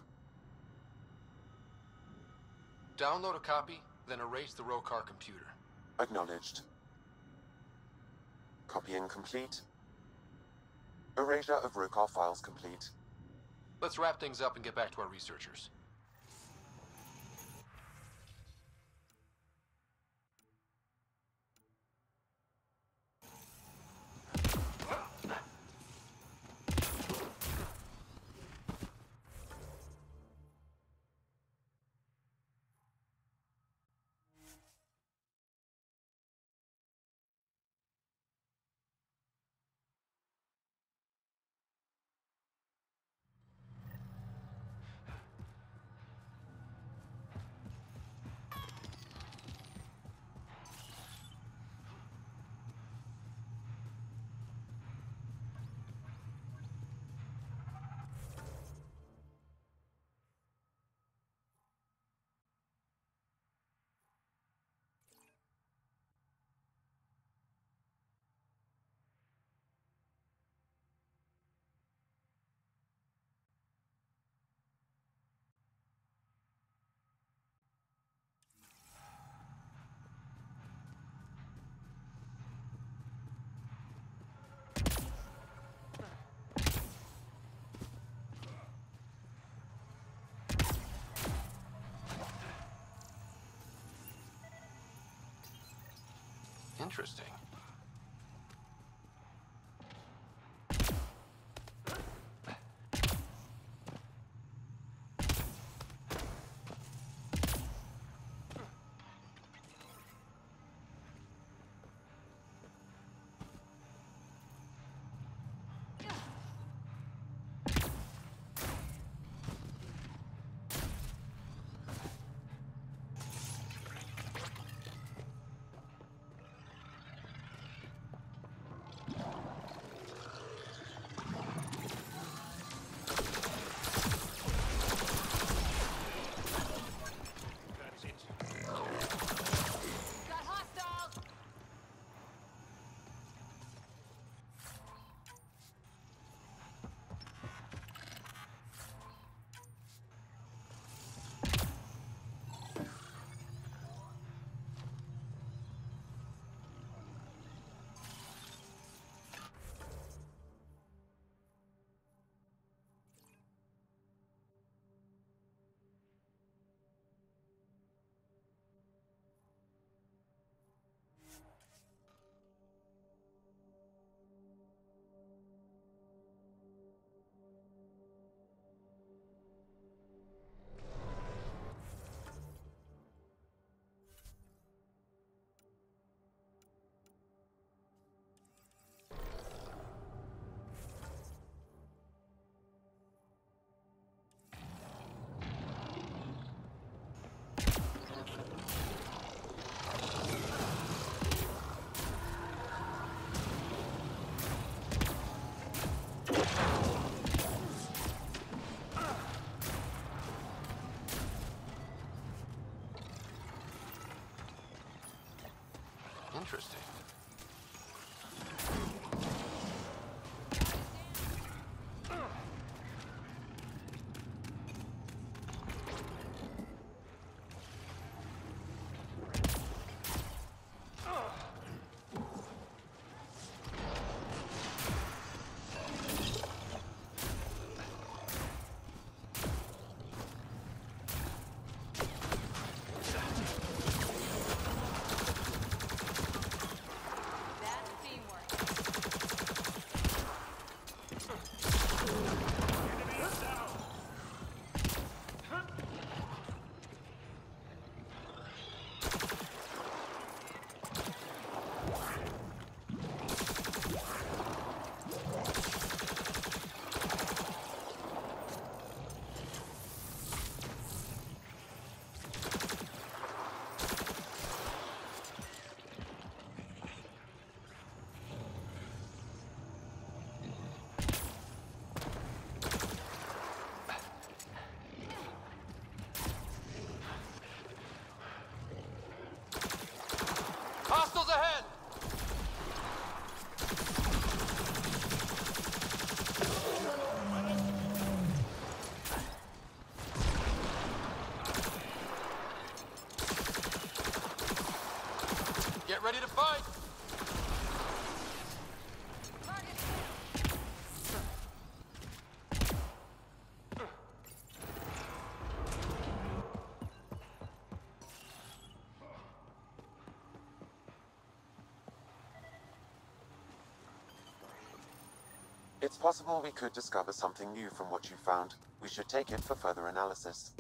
Download a copy, then erase the Rokar computer. Acknowledged. Copying complete. Erasure of Rokar files complete. Let's wrap things up and get back to our researchers. Interesting. Interesting. Hostiles ahead! Get ready to fight! It's possible we could discover something new from what you found. We should take it for further analysis.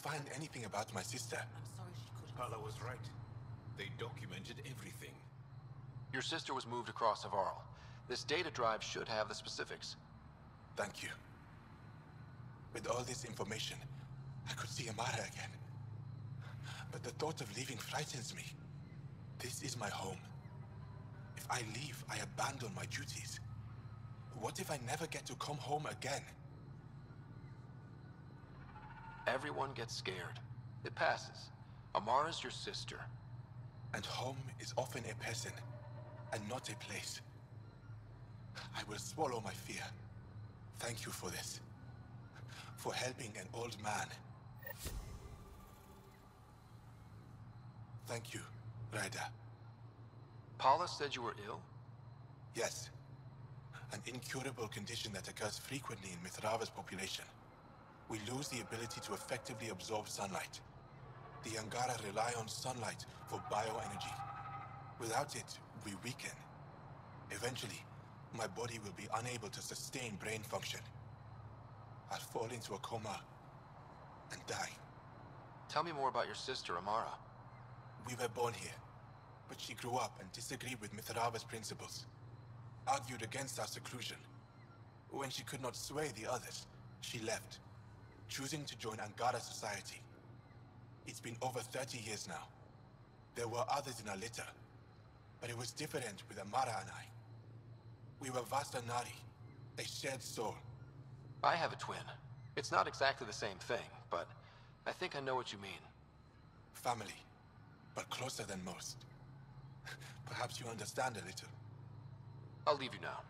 find anything about my sister. I'm sorry she couldn't. Paula was right. They documented everything. Your sister was moved across Havaral. This data drive should have the specifics. Thank you. With all this information, I could see Amara again. But the thought of leaving frightens me. This is my home. If I leave, I abandon my duties. What if I never get to come home again? Everyone gets scared. It passes. Amara's your sister. And home is often a person, and not a place. I will swallow my fear. Thank you for this. For helping an old man. Thank you, Ryder. Paula said you were ill? Yes. An incurable condition that occurs frequently in Mithrava's population. We lose the ability to effectively absorb sunlight. The Angara rely on sunlight for bioenergy. Without it, we weaken. Eventually, my body will be unable to sustain brain function. I'll fall into a coma and die. Tell me more about your sister, Amara. We were born here, but she grew up and disagreed with Mithrava's principles. Argued against our seclusion. When she could not sway the others, she left, choosing to join Angara society. It's been over 30 years now. There were others in our litter, but it was different with Amara and I. We were Vastanari, a shared soul. I have a twin. It's not exactly the same thing, but I think I know what you mean. Family, but closer than most. Perhaps you understand a little. I'll leave you now.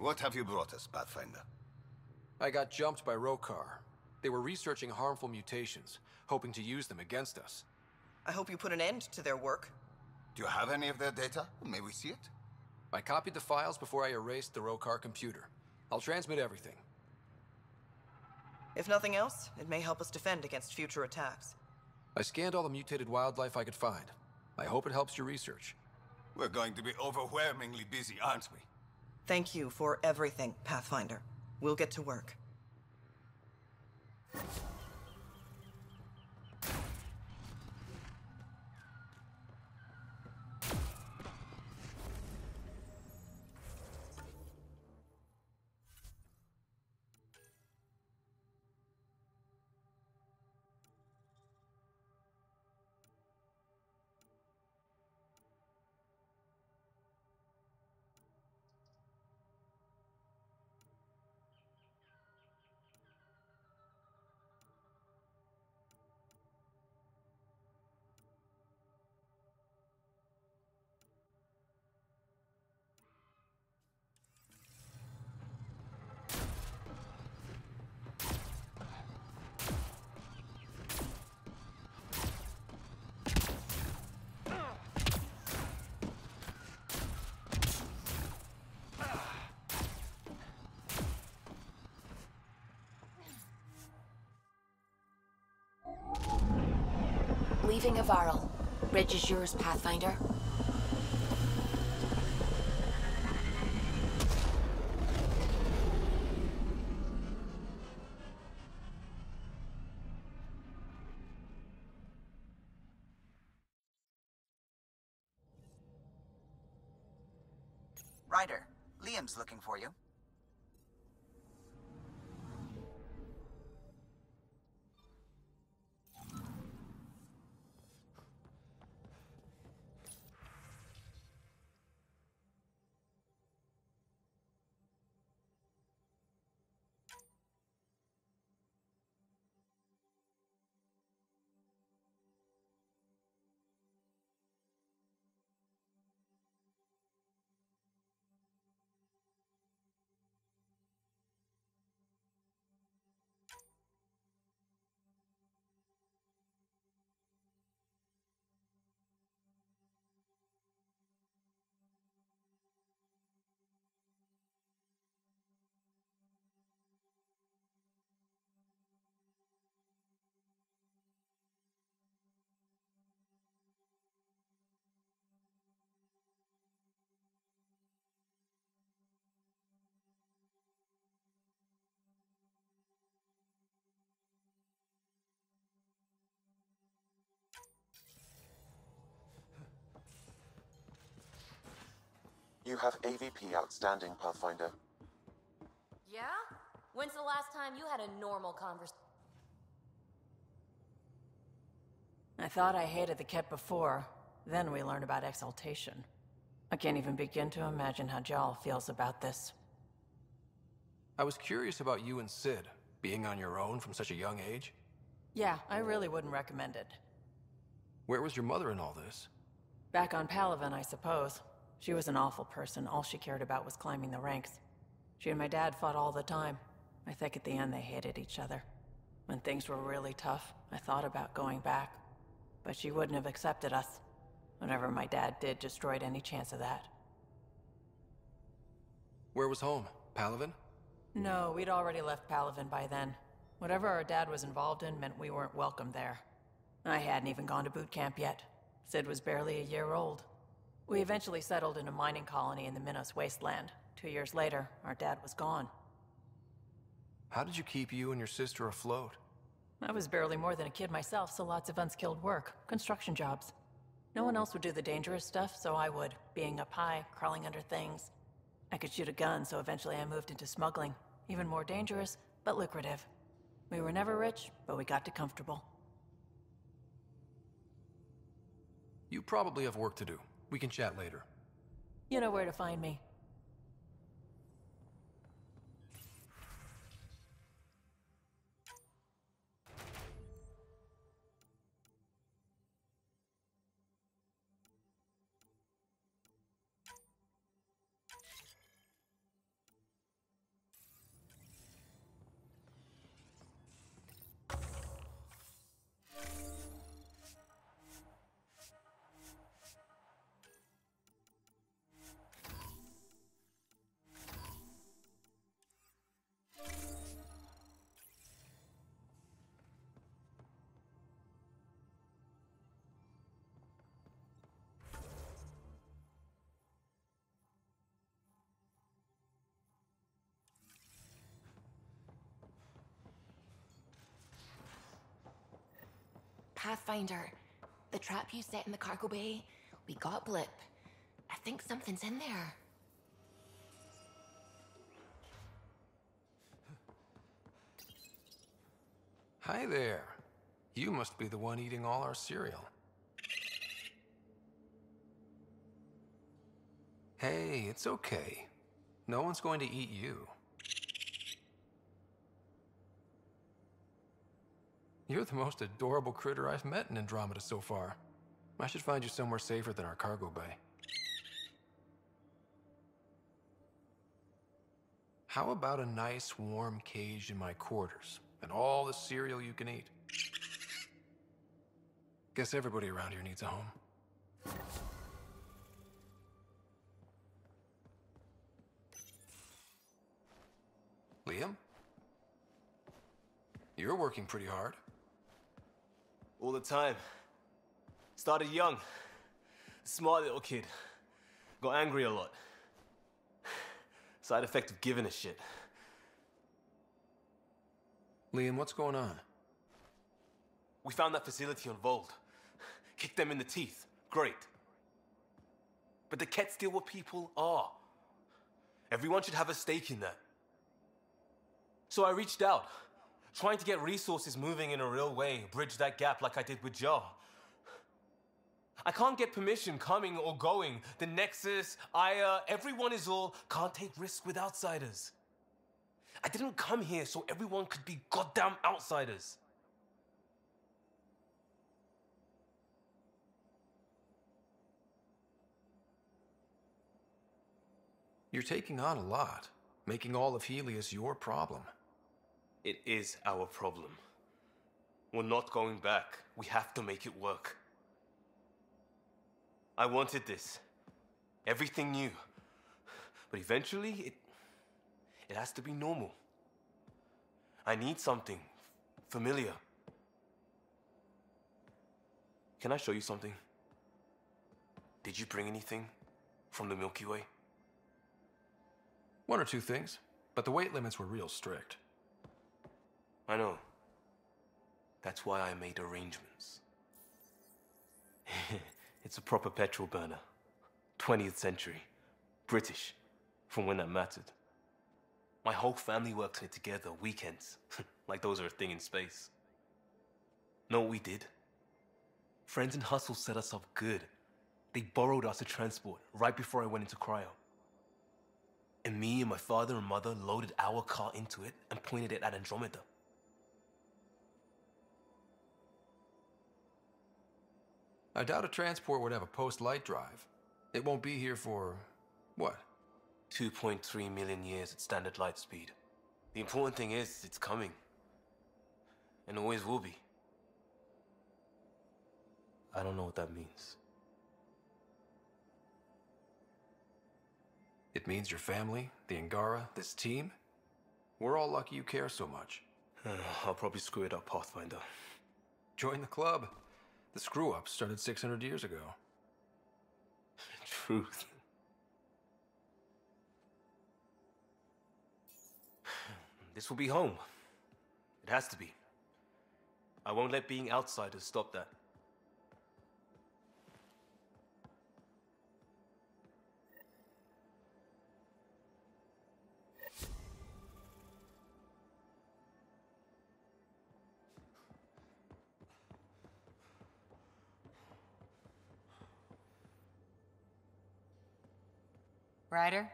What have you brought us, Pathfinder? I got jumped by Rokar. They were researching harmful mutations, hoping to use them against us. I hope you put an end to their work. Do you have any of their data? May we see it? I copied the files before I erased the Rokar computer. I'll transmit everything. If nothing else, it may help us defend against future attacks. I scanned all the mutated wildlife I could find. I hope it helps your research. We're going to be overwhelmingly busy, aren't we? Thank you for everything, Pathfinder. We'll get to work. Leaving Havaral. Bridge is yours, Pathfinder. Ryder, Liam's looking for you. You have AVP outstanding, Pathfinder. Yeah? When's the last time you had a normal conversation? I thought I hated the Ket before. Then we learned about exaltation. I can't even begin to imagine how Jal feels about this. I was curious about you and Sid, being on your own from such a young age. Yeah, I really wouldn't recommend it. Where was your mother in all this? Back on Palaven, I suppose. She was an awful person. All she cared about was climbing the ranks. She and my dad fought all the time. I think at the end they hated each other. When things were really tough, I thought about going back. But she wouldn't have accepted us. Whatever my dad did destroyed any chance of that. Where was home? Palaven? No, we'd already left Palaven by then. Whatever our dad was involved in meant we weren't welcome there. I hadn't even gone to boot camp yet. Sid was barely a year old. We eventually settled in a mining colony in the Minos wasteland. 2 years later, our dad was gone. How did you keep you and your sister afloat? I was barely more than a kid myself, so lots of unskilled work. Construction jobs. No one else would do the dangerous stuff, so I would. Being up high, crawling under things. I could shoot a gun, so eventually I moved into smuggling. Even more dangerous, but lucrative. We were never rich, but we got to comfortable. You probably have work to do. We can chat later. You know where to find me. Pathfinder, the trap you set in the cargo bay, we got a blip. I think something's in there. Hi there. You must be the one eating all our cereal. Hey, it's okay. No one's going to eat you. You're the most adorable critter I've met in Andromeda so far. I should find you somewhere safer than our cargo bay. How about a nice warm cage in my quarters and all the cereal you can eat? Guess everybody around here needs a home. Liam? You're working pretty hard. All the time. Started young. Smart little kid. Got angry a lot. Side effect of giving a shit. Liam, what's going on? We found that facility on Voeld. Kicked them in the teeth. Great. But they can't steal what people are. Everyone should have a stake in that. So I reached out, trying to get resources moving in a real way, bridge that gap like I did with Jar. I can't get permission coming or going. The Nexus, Aya, everyone is all can't take risks with outsiders. I didn't come here so everyone could be goddamn outsiders. You're taking on a lot, making all of Helios your problem. It is our problem. We're not going back. We have to make it work. I wanted this. Everything new. But eventually, it has to be normal. I need something familiar. Can I show you something? Did you bring anything from the Milky Way? One or two things, but the weight limits were real strict. I know. That's why I made arrangements. It's a proper petrol burner. 20th century. British. From when that mattered. My whole family worked on it together, weekends. Like those are a thing in space. Know what we did? Friends in Hustle set us up good. They borrowed us a transport right before I went into cryo. And me and my father and mother loaded our car into it and pointed it at Andromeda. I doubt a transport would have a post-light drive. It won't be here for, what? 2.3 million years at standard light speed. The important thing is, it's coming. And always will be. I don't know what that means. It means your family, the Angara, this team? We're all lucky you care so much. I'll probably screw it up, Pathfinder. Join the club. The screw-up started 600 years ago. Truth. This will be home. It has to be. I won't let being outsiders stop that. Ryder?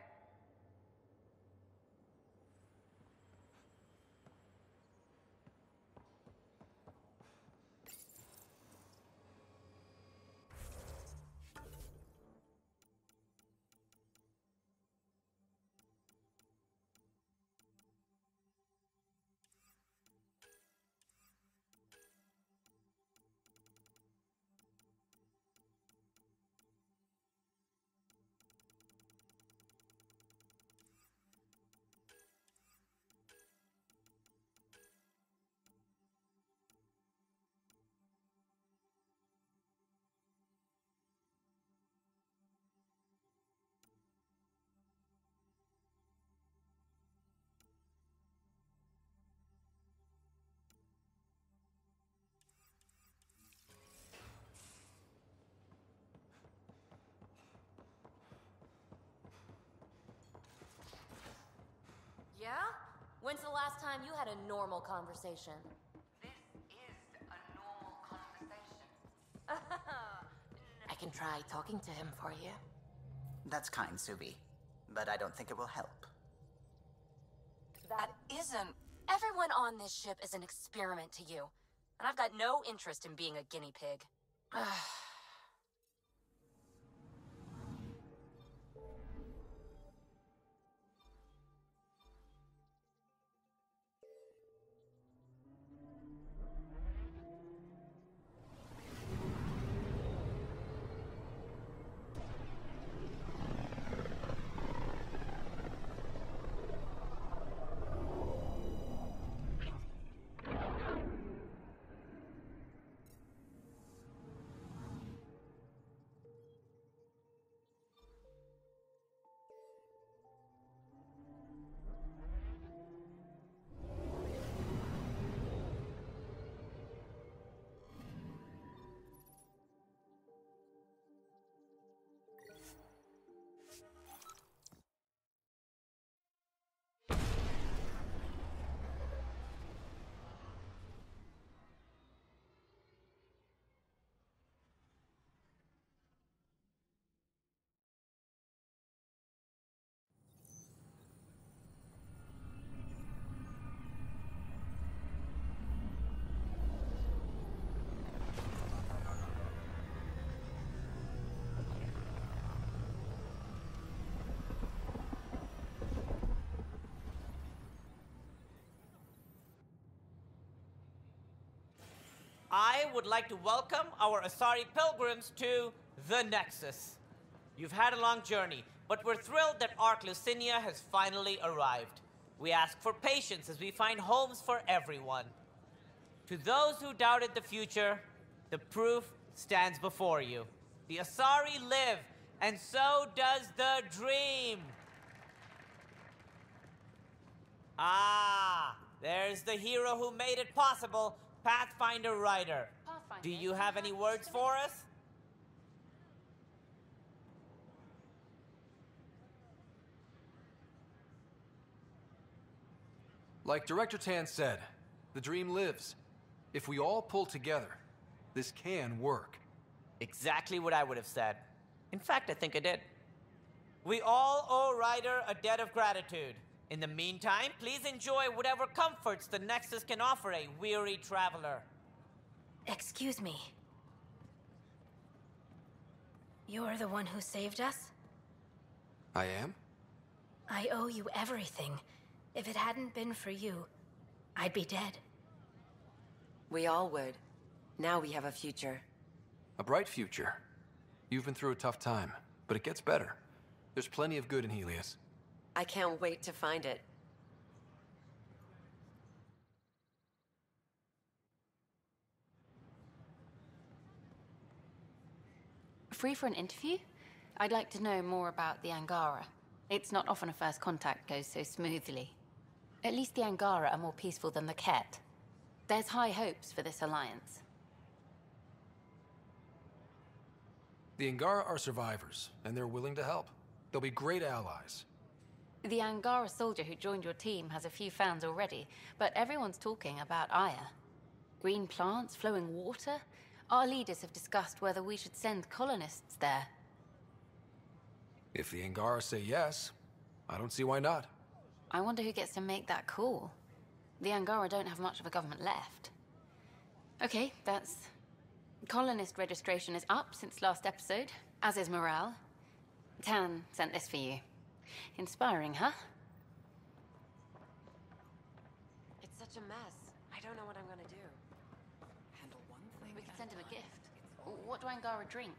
When's the last time you had a normal conversation? This is a normal conversation. I can try talking to him for you. That's kind, Subi, but I don't think it will help. That isn't... Everyone on this ship is an experiment to you, and I've got no interest in being a guinea pig. I would like to welcome our Asari pilgrims to the Nexus. You've had a long journey, but we're thrilled that Ark Lucinia has finally arrived. We ask for patience as we find homes for everyone. To those who doubted the future, the proof stands before you. The Asari live, and so does the dream. Ah, there's the hero who made it possible, Pathfinder Ryder. Do you have any words for us? Like Director Tan said, the dream lives. If we all pull together, this can work. Exactly what I would have said. In fact, I think I did. We all owe Ryder a debt of gratitude. In the meantime, please enjoy whatever comforts the Nexus can offer a weary traveler. Excuse me. You're the one who saved us? I am? I owe you everything. If it hadn't been for you, I'd be dead. We all would. Now we have a future. A bright future. You've been through a tough time, but it gets better. There's plenty of good in Helios. I can't wait to find it. Free for an interview? I'd like to know more about the Angara. It's not often a first contact goes so smoothly. At least the Angara are more peaceful than the Ket. There's high hopes for this alliance. The Angara are survivors, and they're willing to help. They'll be great allies. The Angara soldier who joined your team has a few fans already, but everyone's talking about Aya. Green plants, flowing water? Our leaders have discussed whether we should send colonists there. If the Angara say yes, I don't see why not. I wonder who gets to make that call. The Angara don't have much of a government left. Okay, that's... Colonist registration is up since last episode, as is morale. Tan sent this for you. Inspiring, huh? It's such a mess. I don't know what I'm gonna do. Handle one thing. We could send him a gift. What do Angara drink?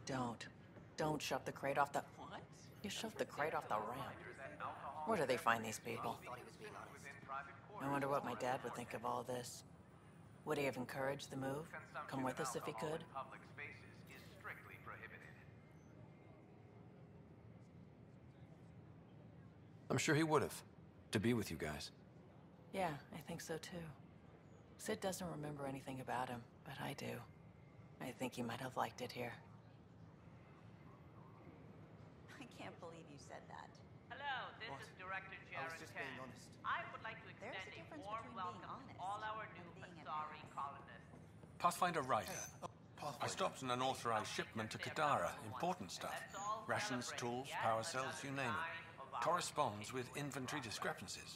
Don't shove the crate off the... What? You shoved the crate off the ramp. Where do they find these people? I wonder what my dad would think of all this. Would he have encouraged the move? Come with us if he could? I'm sure he would have. To be with you guys. Yeah, I think so too. Sid doesn't remember anything about him, but I do. I think he might have liked it here. I can't believe you said that. Hello, this is Director Jared Tan. I would like to extend a warm welcome to all our new Asari colonists. Pathfinder Ryzen. I stopped an unauthorized shipment to Kadara. Important stuff. Rations, tools, power cells, you name it. Corresponds with inventory discrepancies.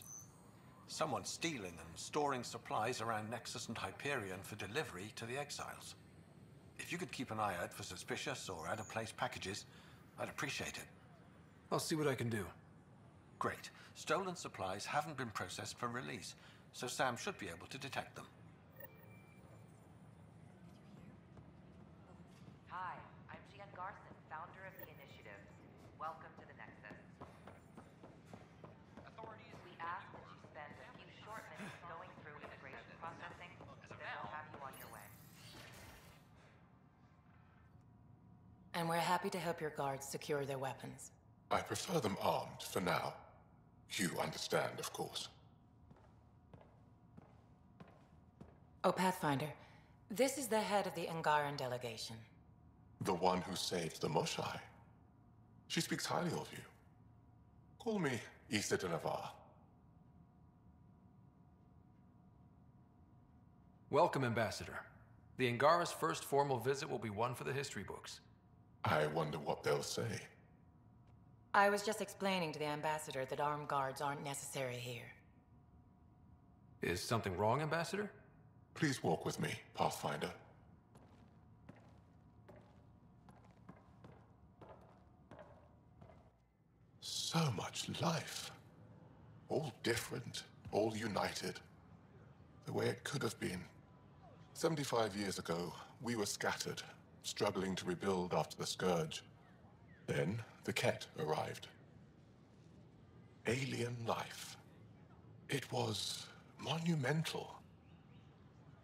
Someone's stealing and storing supplies around Nexus and Hyperion for delivery to the exiles. If you could keep an eye out for suspicious or out-of-place packages, I'd appreciate it. I'll see what I can do. Great. Stolen supplies haven't been processed for release, so Sam should be able to detect them. Hi, I'm Gian Garson, founder of the initiative. Welcome to the Nexus. Authorities, we ask that you spend a few short minutes going through immigration processing, then we'll have you on your way. And we're happy to help your guards secure their weapons. I prefer them armed for now. You understand, of course. Oh, Pathfinder, this is the head of the Angaran delegation. The one who saved the Moshai. She speaks highly of you. Call me Issa de Navarre. Welcome, Ambassador. The Angara's first formal visit will be one for the history books. I wonder what they'll say. I was just explaining to the Ambassador that armed guards aren't necessary here. Is something wrong, Ambassador? Please walk with me, Pathfinder. So much life. All different, all united. The way it could have been. 75 years ago, we were scattered, struggling to rebuild after the Scourge. Then, the Ket arrived. Alien life. It was monumental.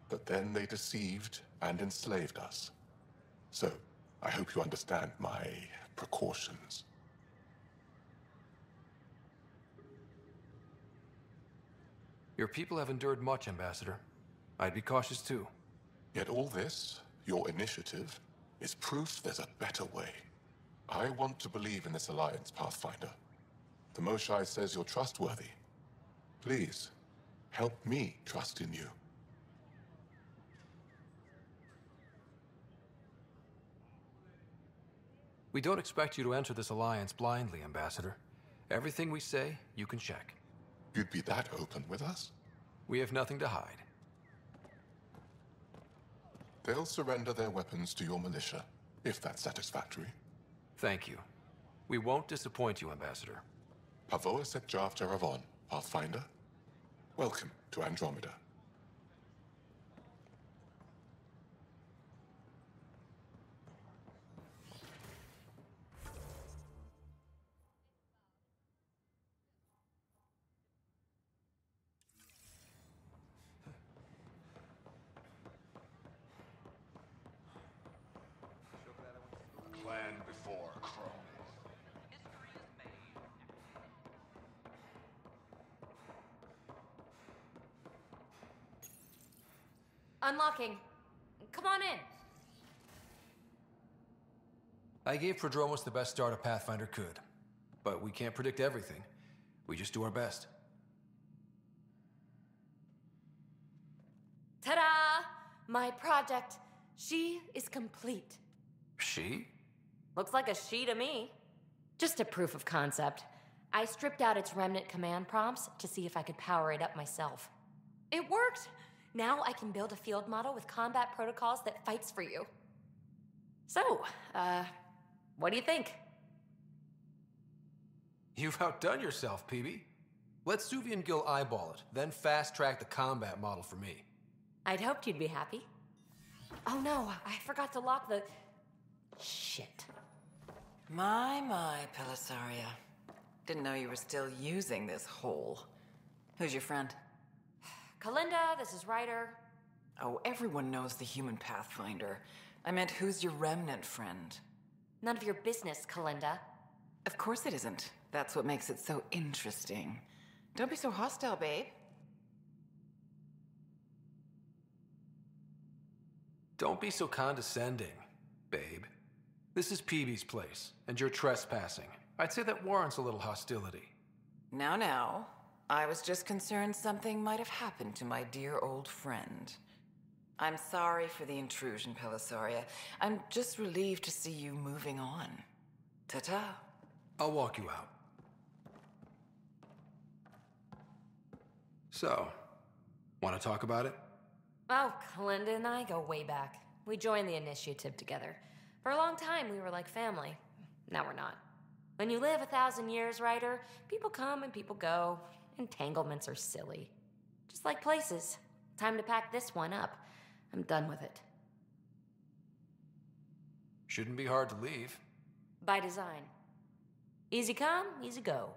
But then they deceived and enslaved us. So, I hope you understand my precautions. Your people have endured much, Ambassador. I'd be cautious too. Yet all this, your initiative, is proof there's a better way. I want to believe in this alliance, Pathfinder. The Moshai says you're trustworthy. Please, help me trust in you. We don't expect you to enter this alliance blindly, Ambassador. Everything we say, you can check. You'd be that open with us? We have nothing to hide. They'll surrender their weapons to your militia, if that's satisfactory. Thank you. We won't disappoint you, Ambassador. Havois et Jav Jaravon, Pathfinder. Welcome to Andromeda. Clan before Chrome. Unlocking. Come on in. I gave Prodromos the best start a Pathfinder could. But we can't predict everything. We just do our best. Ta-da! My project. She is complete. She? Looks like a she to me. Just a proof of concept. I stripped out its remnant command prompts to see if I could power it up myself. It worked! Now I can build a field model with combat protocols that fights for you. So, what do you think? You've outdone yourself, PB. Let Suvi and Gil eyeball it, then fast-track the combat model for me. I'd hoped you'd be happy. Oh no, I forgot to lock the... Shit. My, Pelisaria. Didn't know you were still using this hole. Who's your friend? Kalinda, this is Ryder. Oh, everyone knows the human Pathfinder. I meant, who's your remnant friend? None of your business, Kalinda. Of course it isn't. That's what makes it so interesting. Don't be so hostile, babe. Don't be so condescending, babe. This is PB's place, and you're trespassing. I'd say that warrants a little hostility. Now. I was just concerned something might have happened to my dear old friend. I'm sorry for the intrusion, Pellisaria. I'm just relieved to see you moving on. Ta-ta. I'll walk you out. So, want to talk about it? Oh, Clinda and I go way back. We joined the initiative together. For a long time, we were like family. Now we're not. When you live 1,000 years, Ryder, people come and people go. Entanglements are silly. Just like places. Time to pack this one up. I'm done with it. Shouldn't be hard to leave. By design. Easy come, easy go.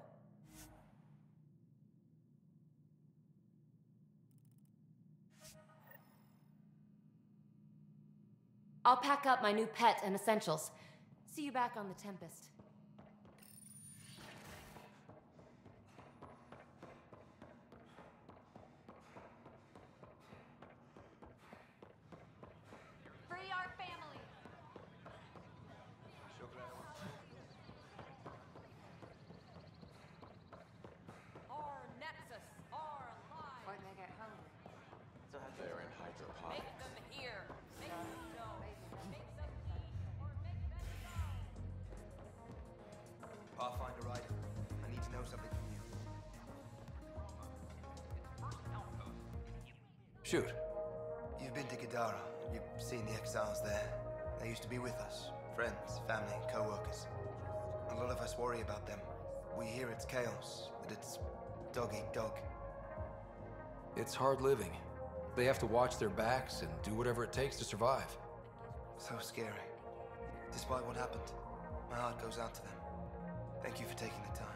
I'll pack up my new pet and essentials. See you back on the Tempest. Free our family. Our Nexus are alive. Why'd they get hungry? They're in hydroponics. Make them here. Make them know. Make them Pathfinder Ryder, I need to know something from you. Shoot. You've been to Gadara. You've seen the exiles there. They used to be with us. Friends, family, co-workers. A lot of us worry about them. We hear it's chaos, that it's dog-eat-dog. It's hard living. They have to watch their backs and do whatever it takes to survive. So scary. Despite what happened, my heart goes out to them. Thank you for taking the time.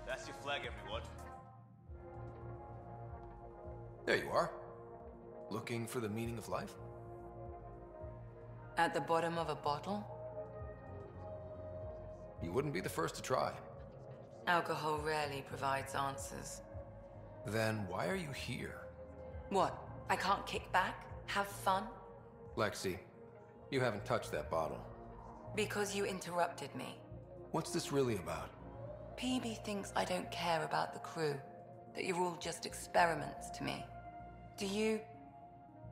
That's your flag, everyone. There you are. Looking for the meaning of life? At the bottom of a bottle? You wouldn't be the first to try. Alcohol rarely provides answers. Then why are you here? What? I can't kick back? Have fun? Lexi, you haven't touched that bottle. Because you interrupted me. What's this really about? PB thinks I don't care about the crew. That you're all just experiments to me. Do you...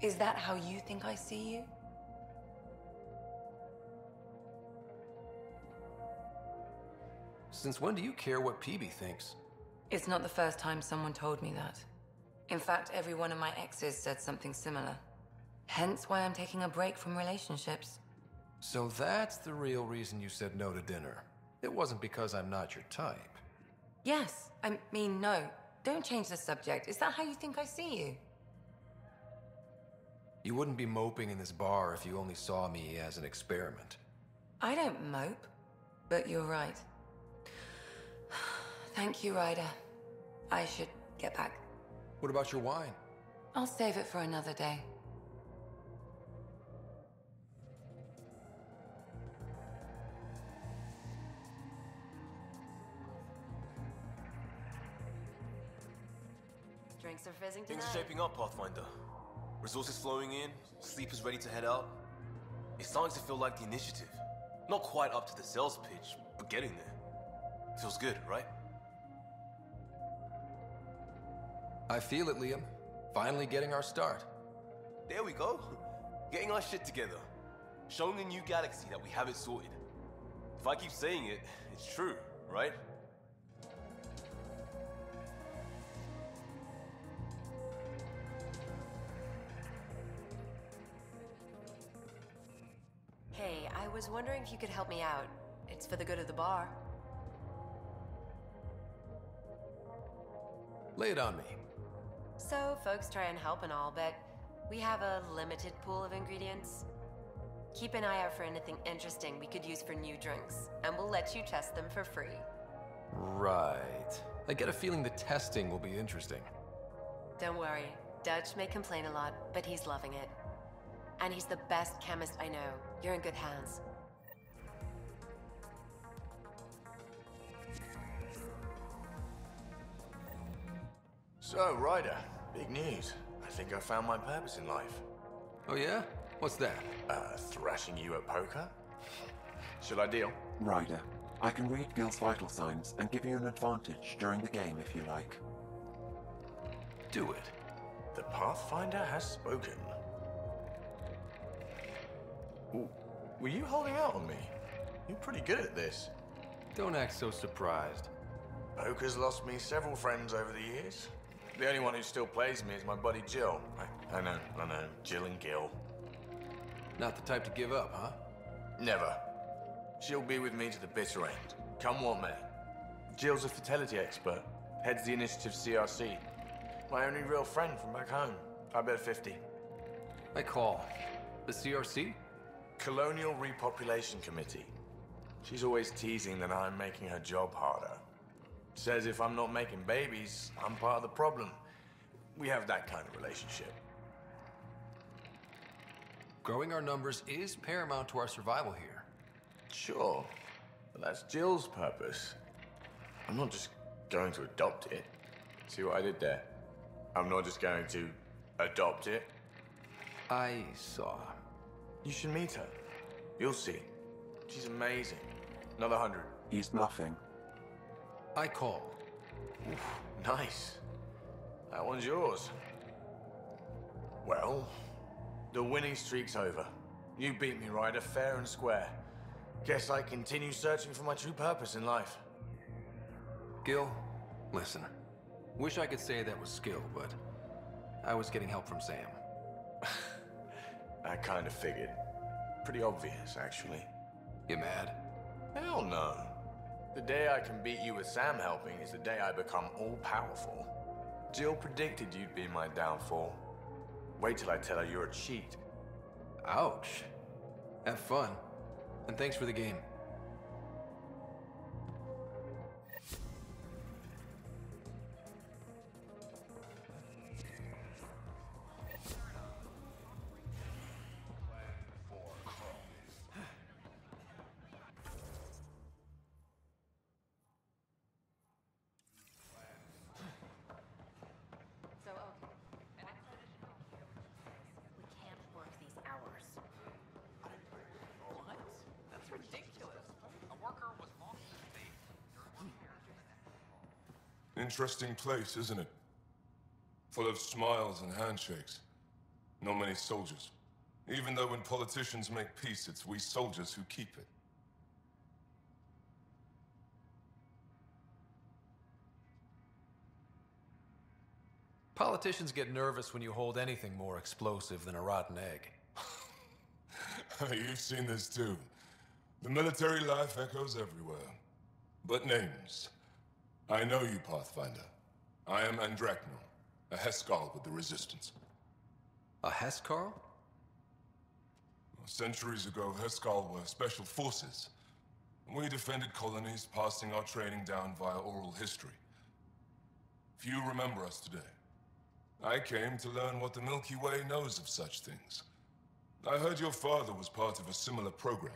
Is that how you think I see you? Since when do you care what PB thinks? It's not the first time someone told me that. In fact, every one of my exes said something similar. Hence why I'm taking a break from relationships. So that's the real reason you said no to dinner. It wasn't because I'm not your type. Yes, I mean, no. Don't change the subject. Is that how you think I see you? You wouldn't be moping in this bar if you only saw me as an experiment. I don't mope, but you're right. Thank you, Ryder. I should get back. What about your wine? I'll save it for another day. Drinks are fizzing tonight. Things are shaping up, Pathfinder. Resources flowing in, sleepers ready to head out. It's starting to feel like the initiative. Not quite up to the sales pitch, but getting there. Feels good, right? I feel it, Liam. Finally getting our start. There we go. Getting our shit together. Showing the new galaxy that we have it sorted. If I keep saying it, it's true, right? Hey, I was wondering if you could help me out. It's for the good of the bar. Lay it on me. So, folks try and help and all, but we have a limited pool of ingredients. Keep an eye out for anything interesting we could use for new drinks, and we'll let you test them for free. Right. I get a feeling the testing will be interesting. Don't worry. Dutch may complain a lot, but he's loving it. And he's the best chemist I know. You're in good hands. So, Ryder, big news. I think I found my purpose in life. Oh yeah? What's that? Thrashing you at poker? Should I deal? Ryder, I can read Gil's vital signs and give you an advantage during the game if you like. Do it. The Pathfinder has spoken. Ooh, were you holding out on me? You're pretty good at this. Don't act so surprised. Poker's lost me several friends over the years. The only one who still plays me is my buddy Jill. I know. Jill and Gil. Not the type to give up, huh? Never. She'll be with me to the bitter end, come what may. Jill's a fertility expert, heads the initiative CRC. My only real friend from back home. I bet 50. I call. The CRC? Colonial Repopulation Committee. She's always teasing that I'm making her job harder. Says if I'm not making babies, I'm part of the problem. We have that kind of relationship. Growing our numbers is paramount to our survival here. Sure, but that's Jill's purpose. I'm not just going to adopt it. See what I did there? I'm not just going to adopt it. I saw. You should meet her. You'll see. She's amazing. Another 100. He's bluffing. I call. Oof, nice. That one's yours. Well, the winning streak's over. You beat me, Ryder, fair and square. Guess I continue searching for my true purpose in life. Gil, listen. Wish I could say that was skill, but I was getting help from Sam. I kind of figured. Pretty obvious, actually. You mad? Hell no. The day I can beat you with Sam helping is the day I become all-powerful. Jill predicted you'd be my downfall. Wait till I tell her you're a cheat. Ouch. Have fun. And thanks for the game. Interesting place, isn't it? Full of smiles and handshakes. Not many soldiers. Even though when politicians make peace, it's we soldiers who keep it. Politicians get nervous when you hold anything more explosive than a rotten egg. You've seen this too. The military life echoes everywhere. But names. I know you, Pathfinder. I am Andromeda, a Heskal with the Resistance. A Heskal? Centuries ago, Heskal were special forces. We defended colonies, passing our training down via oral history. Few remember us today. I came to learn what the Milky Way knows of such things. I heard your father was part of a similar program,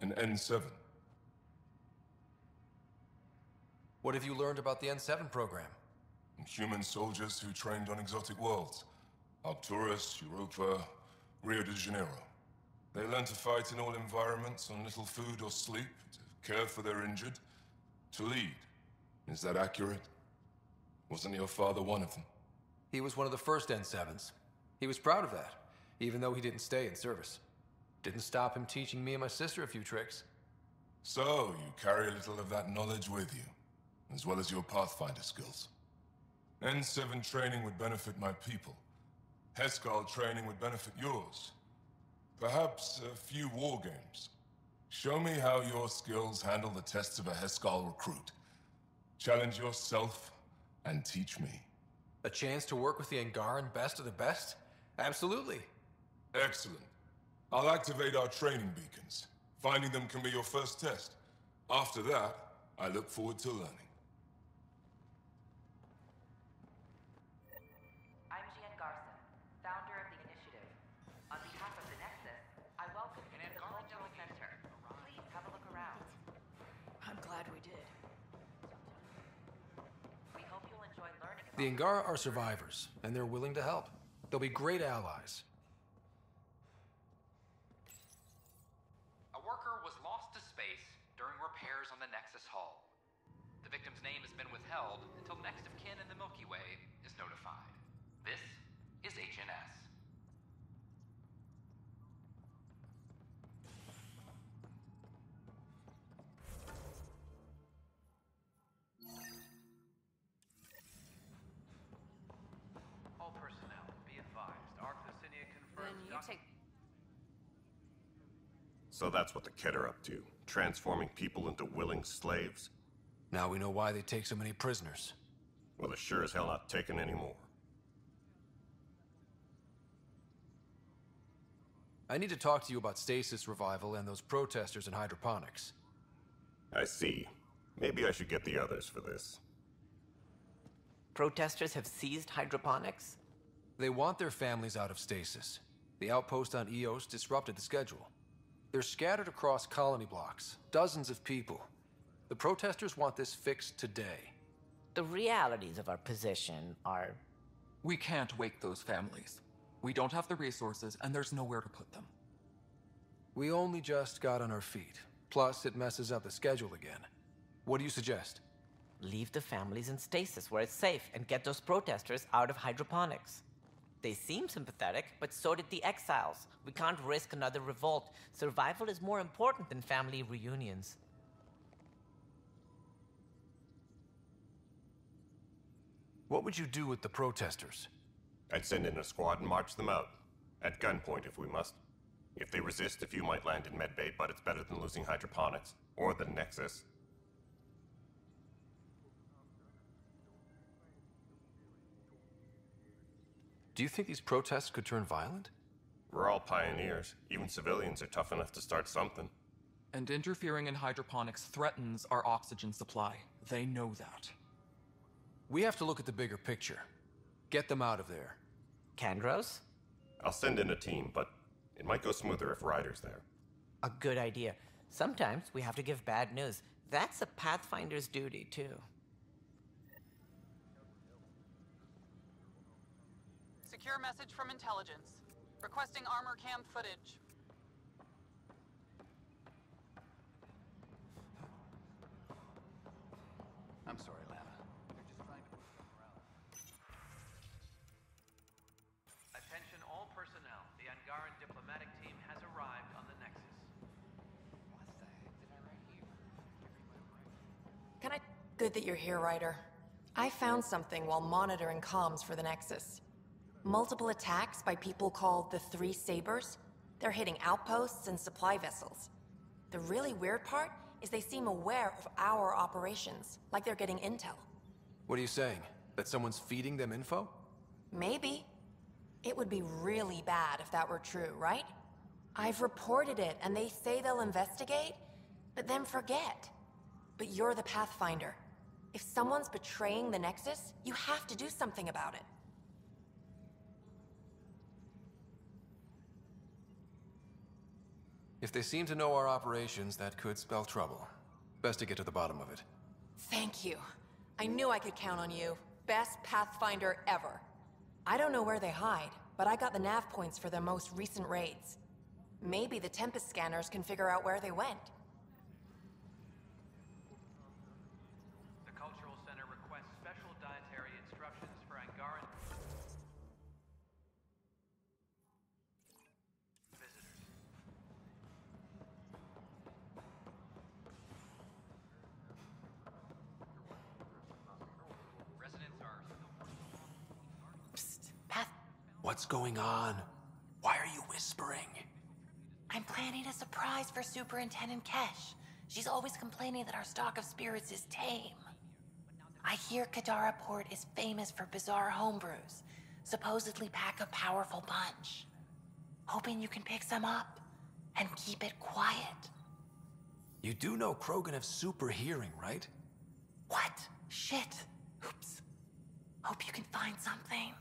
an N7. What have you learned about the N7 program? Human soldiers who trained on exotic worlds. AORUS, Europa, Rio de Janeiro. They learn to fight in all environments on little food or sleep, to care for their injured, to lead. Is that accurate? Wasn't your father one of them? He was one of the first N7s. He was proud of that, even though he didn't stay in service. Didn't stop him teaching me and my sister a few tricks. So, you carry a little of that knowledge with you, as well as your Pathfinder skills. N7 training would benefit my people. Heskal training would benefit yours. Perhaps a few war games. Show me how your skills handle the tests of a Heskal recruit. Challenge yourself and teach me. A chance to work with the Angaran best of the best? Absolutely. Excellent. I'll activate our training beacons. Finding them can be your first test. After that, I look forward to learning. I'm Gian Garson, founder of the Initiative. On behalf of the Nexus, I welcome you to the Cultural Center. Please have a look around. I'm glad we did. We hope you'll enjoy learning about The Angara are survivors, and they're willing to help. They'll be great allies. worker was lost to space during repairs on the Nexus hull. The victim's name has been withheld until next of kin in the Milky Way is notified. This is HNS. All personnel, be advised. Arclusinia confirms... Then you take... So that's what the Kett are up to, transforming people into willing slaves. Now we know why they take so many prisoners. Well, they're sure as hell not taking any more. I need to talk to you about stasis revival and those protesters in hydroponics. I see. Maybe I should get the others for this. Protesters have seized hydroponics? They want their families out of stasis. The outpost on Eos disrupted the schedule. They're scattered across colony blocks, dozens of people. The protesters want this fixed today. The realities of our position are... We can't wake those families. We don't have the resources, and there's nowhere to put them. We only just got on our feet. Plus, it messes up the schedule again. What do you suggest? Leave the families in stasis where it's safe and get those protesters out of hydroponics. They seem sympathetic, but so did the exiles. We can't risk another revolt. Survival is more important than family reunions. What would you do with the protesters? I'd send in a squad and march them out. At gunpoint if we must. If they resist, a few might land in medbay, but it's better than losing hydroponics. Or the Nexus. Do you think these protests could turn violent? We're all pioneers. Even civilians are tough enough to start something. And interfering in hydroponics threatens our oxygen supply. They know that. We have to look at the bigger picture. Get them out of there. Kandros? I'll send in a team, but it might go smoother if Ryder's there. A good idea. Sometimes we have to give bad news. That's a Pathfinder's duty, too. Secure message from intelligence. Requesting armor cam footage. I'm sorry, Lana. They're just trying to push morale. Attention all personnel. The Angaran diplomatic team has arrived on the Nexus. What the heck did I write here? Can I... Good that you're here, Ryder. I found something while monitoring comms for the Nexus. Multiple attacks by people called the Three Sabers. They're hitting outposts and supply vessels. The really weird part is they seem aware of our operations, like they're getting intel. What are you saying? That someone's feeding them info? Maybe. It would be really bad if that were true, right? I've reported it, and they say they'll investigate, but then forget. But you're the Pathfinder. If someone's betraying the Nexus, you have to do something about it. If they seem to know our operations, that could spell trouble. Best to get to the bottom of it. Thank you. I knew I could count on you. Best Pathfinder ever. I don't know where they hide, but I got the nav points for their most recent raids. Maybe the Tempest scanners can figure out where they went. The Cultural Center requests special dietary instructions for Angaran visitors. Residents are... Psst, Path... What's going on? Why are you whispering? I'm planning a surprise for Superintendent Kesh. She's always complaining that our stock of spirits is tame. I hear Kadara Port is famous for bizarre homebrews. Supposedly pack a powerful punch. Hoping you can pick some up and keep it quiet. You do know Krogan have super hearing, right? What? Shit. Oops. Hope you can find something.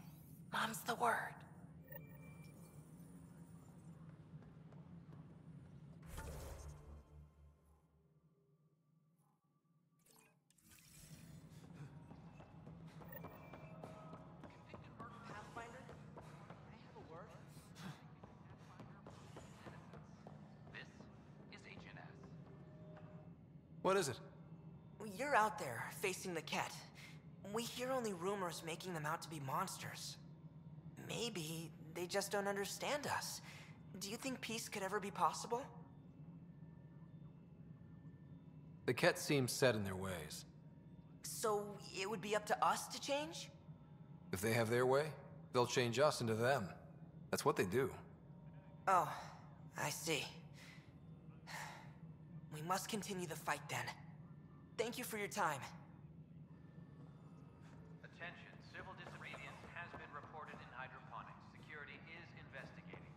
Mom's the word. This is HNS. What is it? You're out there, facing the Ket. We hear only rumors making them out to be monsters. Maybe they just don't understand us. Do you think peace could ever be possible? The Ket seem set in their ways. So it would be up to us to change? If they have their way, they'll change us into them. That's what they do. Oh, I see. We must continue the fight then. Thank you for your time. Attention, civil disobedience has been reported in hydroponics. Security is investigating.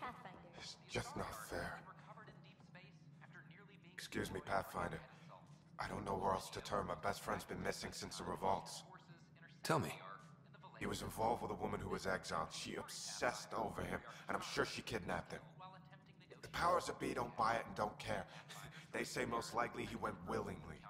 Pathfinder. It's just not fair. Excuse me, Pathfinder. I don't know where else to turn. My best friend's been missing since the revolts. Tell me. He was involved with a woman who was exiled. She obsessed over him, and I'm sure she kidnapped him. The powers that be don't buy it and don't care. They say most likely he went willingly.